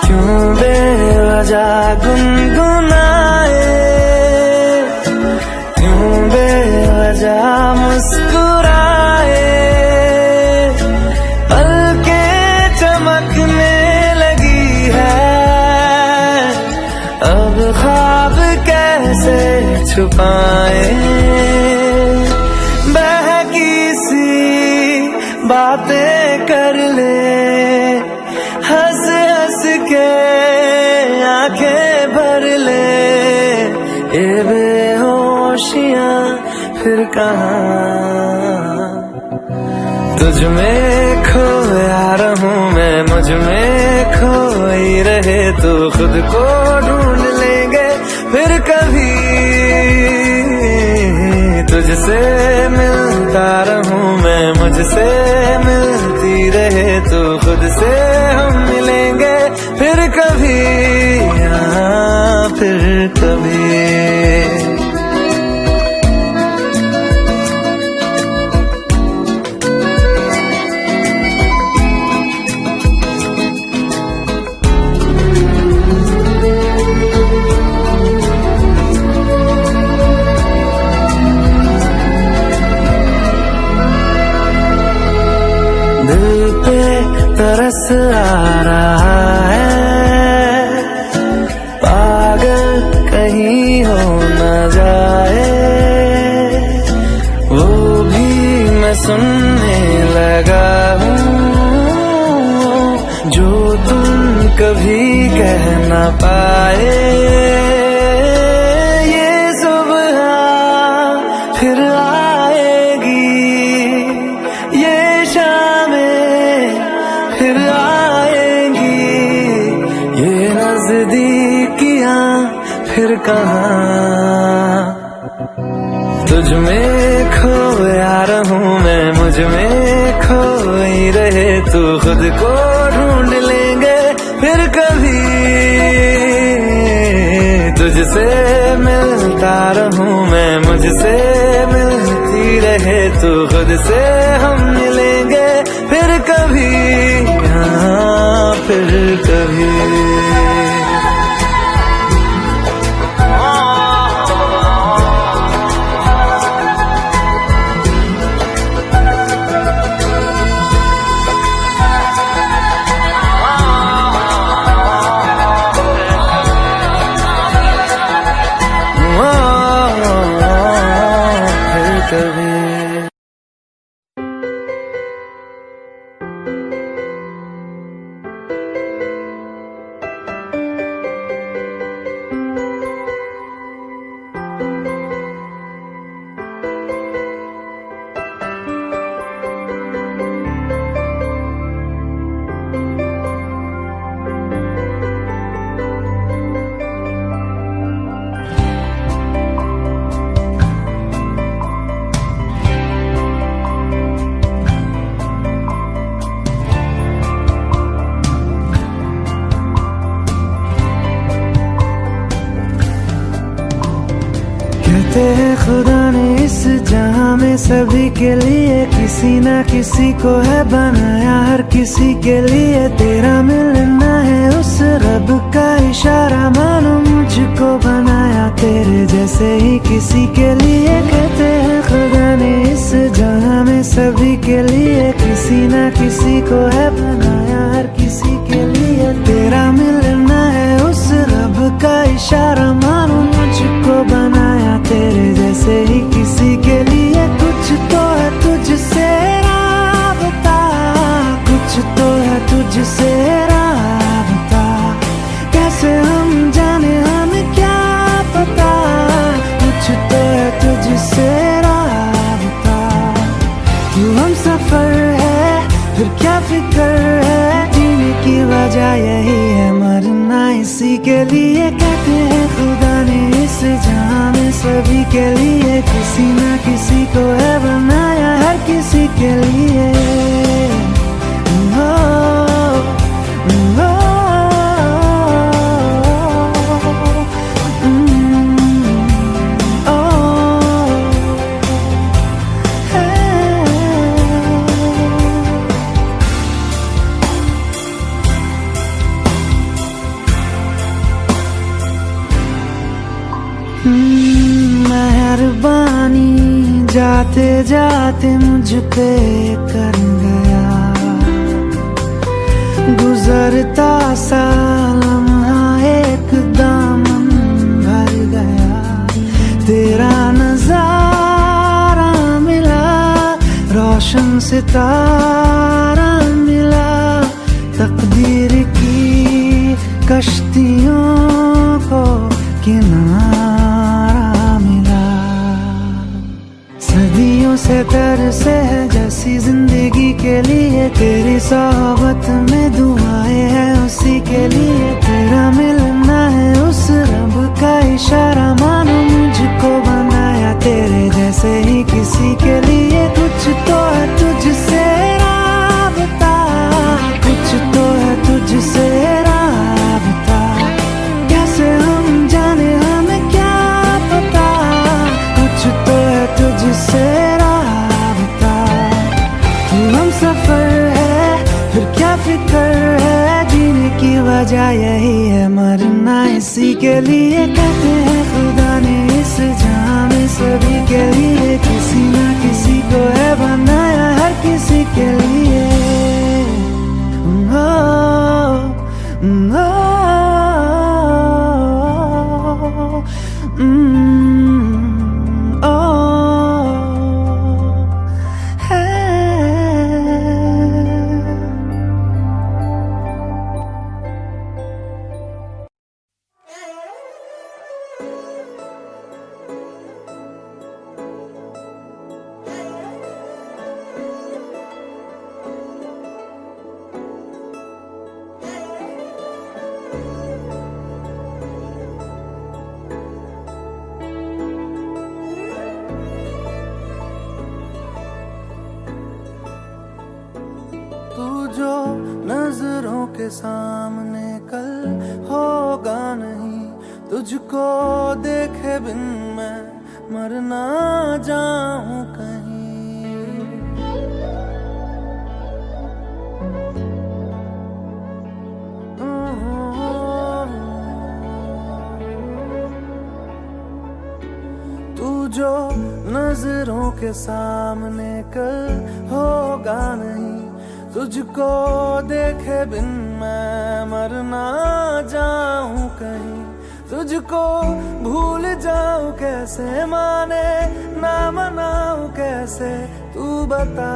क्यों बेवजह गुनगुनाए, क्यों बेवजह मुस्कुराए। पलकें चमकने लगी है, अब ख्वाब कैसे छुपाए। बहकी सी बातें कर ले, हंस हंस के आंखें भर ले। ये बेहोशियां फिर कहाँ, तुझ में खोया रहूं मैं, मुझ में खोई रहे तू। खुद को ढूंढ लेंगे फिर कभी, तुझसे मिलता रहूं मैं, मुझसे मिलती रहे तू। खुद से हम मिलेंगे फिर कभी, हाँ फिर कभी। दिल पे तरस आ रहा है, पागल कहीं हो न जाए। वो भी मैं सुनने लगा हूँ, जो तुम कभी कह न पाए। ये सुबह फिर आएगी, ये शामें फिर आएंगी। ये नजदीकियां फिर कहाँ, तुझ में खोया रहूं मैं, मुझ में खोई रहे तू। खुद को ढूंढ लेंगे फिर कभी, तुझसे मिलता रहूं मैं, मुझसे मिलती रहे तू। खुद से हम मिलेंगे फिर कभी, हाँ फिर कभी। कभी। कहते हैं खुदा ने इस जहां में सभी के लिए किसी ना किसी को है बनाया, हर किसी के लिए तेरा मिलना है उस रब का इशारा, मानो मुझको बनाया तेरे जैसे ही किसी के लिए। कहते हैं खुदा ने इस जहां में सभी के लिए किसी ना किसी को है बनाया, हर किसी के लिए तेरा मिलना है उस रब का इशारा, मानो मुझको बनाया तेरे जैसे ही किसी के लिए। कुछ तो है तुझसे राबता, कुछ तो है तुझसे राबता, कैसे हम जाने हमें क्या पता, कुछ तो है तुझसे राबता। तू हम सफर है फिर क्या फिक्र है, जीने की वजह यही है मरना इसी के लिए। कहते हैं खुदा ने इस जहां में सभी के लिए किसी ना किसी को है बनाया, हर किसी के लिए। मेहरबानी जाते जाते मुझ पे कर गया, गुजरता सा लम्हा एक दामन भर गया, तेरा नजारा मिला रोशन सितारा मिला, तकदीर की कश्तियों को किनारा मिला। सदियों से तरसे है जैसी जिंदगी के लिए, तेरी सोहबत में दुआएं हैं उसी के लिए, तेरा मिलना है उस रब का इशारा, मानो मुझको बनाया तेरे जैसे ही किसी के लिए। कुछ तो है तुझसे राबता, कुछ तो है तुझसे राबता, कैसे हम जाने हमें क्या पता, कुछ तो है तुझसे राबता। तू हम सफर है फिर क्या फिक्र है, जीने की वजह यही है मरना इसी के लिए। कहते हैं खुदा ने इस जहां में सभी के लिए किसी ना किसी को है बनाया, हर किसी के लिए। जो नजरों के सामने कल होगा नहीं, तुझको देखे बिन मैं मर ना जाऊं कहीं। तू जो नजरों के सामने कल होगा नहीं, तुझको देखे बिन मैं मर ना जाऊं कहीं। तुझको भूल जाऊं कैसे, माने ना मनाऊं कैसे, तू बता।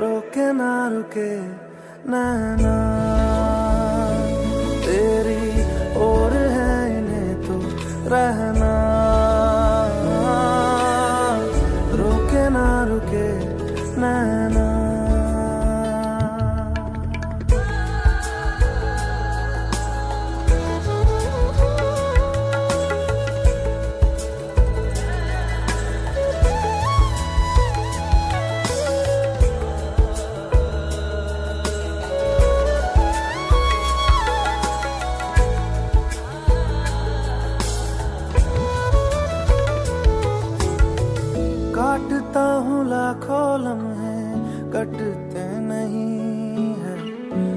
रोके ना रुके नैना तेरी और है इन्हें तो रहना, रोके ना रुके नैना।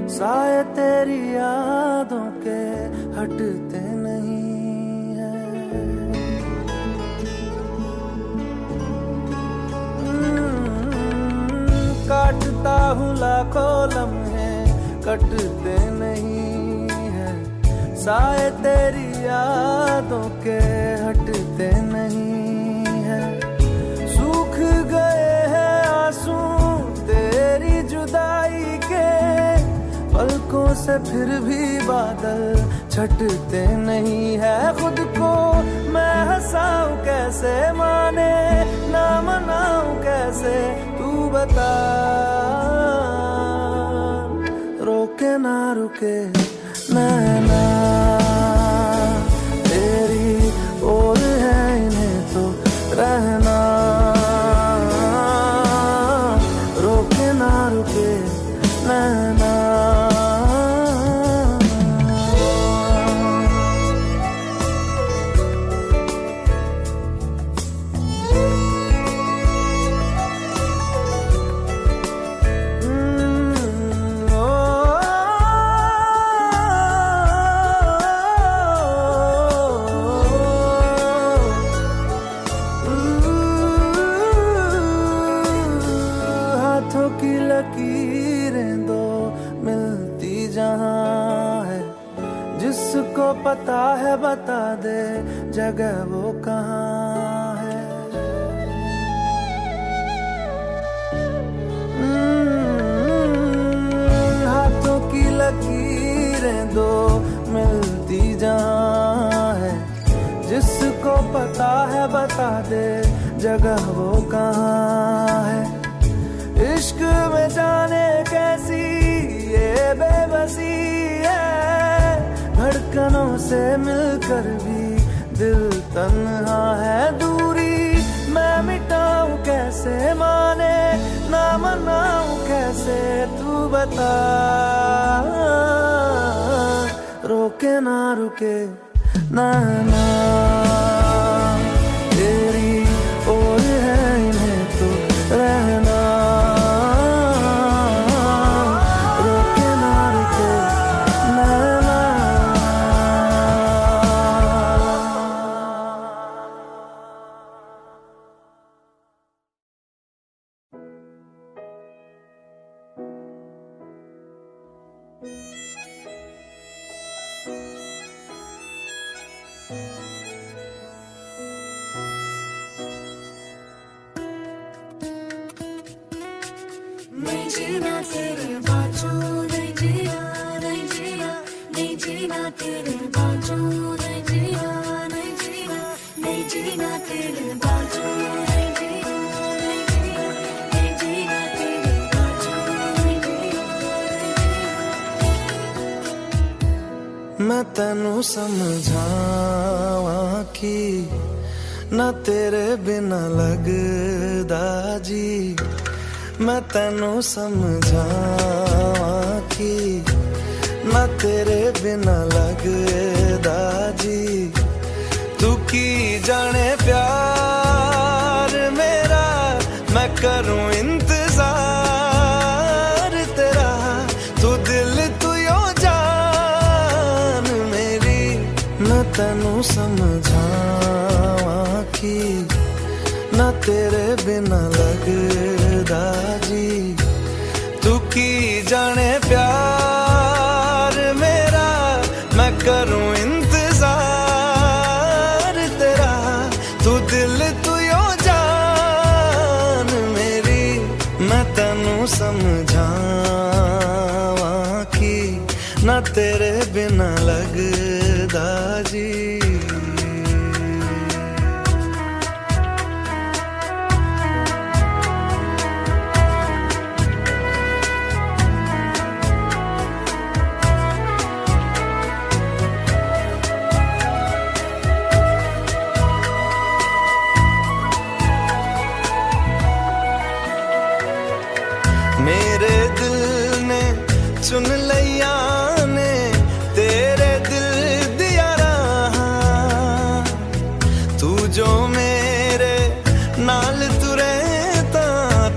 साए तेरी यादों के हटते नहीं है। काटता हूँ लाखों लम्हे कटते नहीं है, साए तेरी यादों के हटते नहीं है। सूख गए हैं आंसू तेरी जुदाई के, पलकों से फिर भी बादल छटते नहीं है। खुद को मैं हंसाऊं कैसे, माने ना मनाऊं कैसे, तू बता। रोके ना रुके नैना तेरी ओर है, इन्हें तो रहना। रोके ना रुके नैना। हाथों की लकीरें दो मिलती जहां है, जिसको पता है बता दे जगह वो कहाँ है। हाथों की लकीरें दो मिलती जहां है, जिसको पता है बता दे जगह वो कहाँ है। इश्क में जाने कैसी ये बेबसी है, धड़कनों से मिलकर भी दिल तन्हा है। दूरी मैं मिटाऊं कैसे, माने ना मनाऊं कैसे, तू बता। रोके ना रुके नैना तेरी ओर है, इन्हें तो रहना। नहीं जीना तेरे बाजू, नहीं जीना, नहीं जीना, नहीं जीना तेरे बाजू, नहीं जीना, नहीं जीना, नहीं जीना तेरे बाजू, नहीं जीना, नहीं जीना, नहीं जीना तेरे बाजू, नहीं जीना। मैं तेनू समझावा कि ना तेरे बिना लगदा जी। मैं तेनू समझावा कि ना तेरे बिना लगदा जी। तू की जाने प्यार मेरा, मैं करूं इंतजार तेरा। तू दिल तू यो जान मेरी, मैं तेनू समझावा कि ना तेरे बिना लगदा जी। तू की जाने प्यार मेरा, मैं करूं इंतजार तेरा। तू दिल तू यो जान मेरी, मैं तेनू समझावा कि ना तेरे बिना लगदा जी। मेरे दिल ने चुन लिया ने तेरे दिल दिया रहा। तू जो मेरे नाल तुरे ता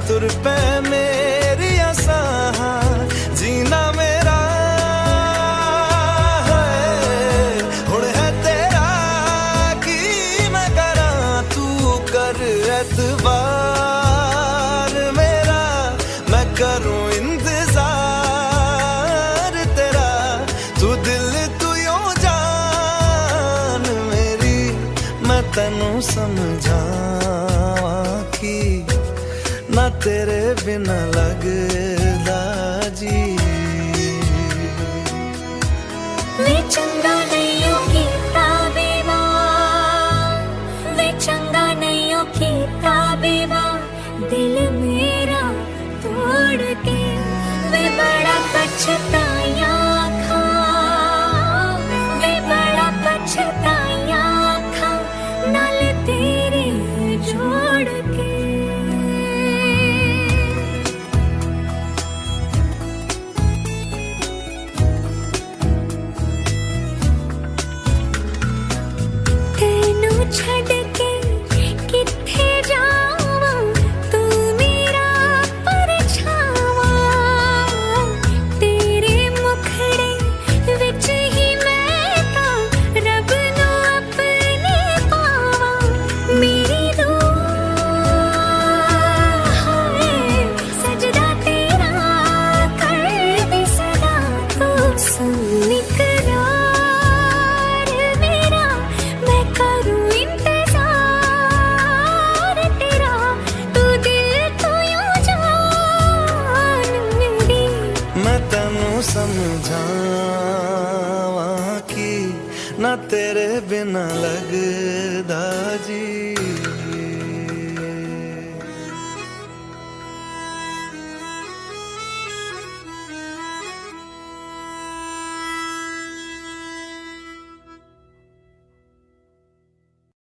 तुर पे मेरी आसा। जीना मेरा समझावां कि ना तेरे बिना लगदा जी। वे चंगा नहीं हो कीता बेवार, वे चंगा नहीं हो कीता बेवार, दिल मेरा तोड़ के वे बड़ा पछताया खा, वे बड़ा पछताया खा नाल तेरे जोड़ के। तेनू छड़ के किथे जावां, तू मेरा परछावा, तेरे मुखड़े विच ही मैं तां रब नू अपने पावां। मेरी दुआ है सजदा तेरा कर दे सदा, तू सुन इकरार मेरा, मैं करूं इंतजार तेरा, तू दिल तो यूं जान मेरी। मैं तैनू समझावां कि ना तेरे बिना लगदा जी।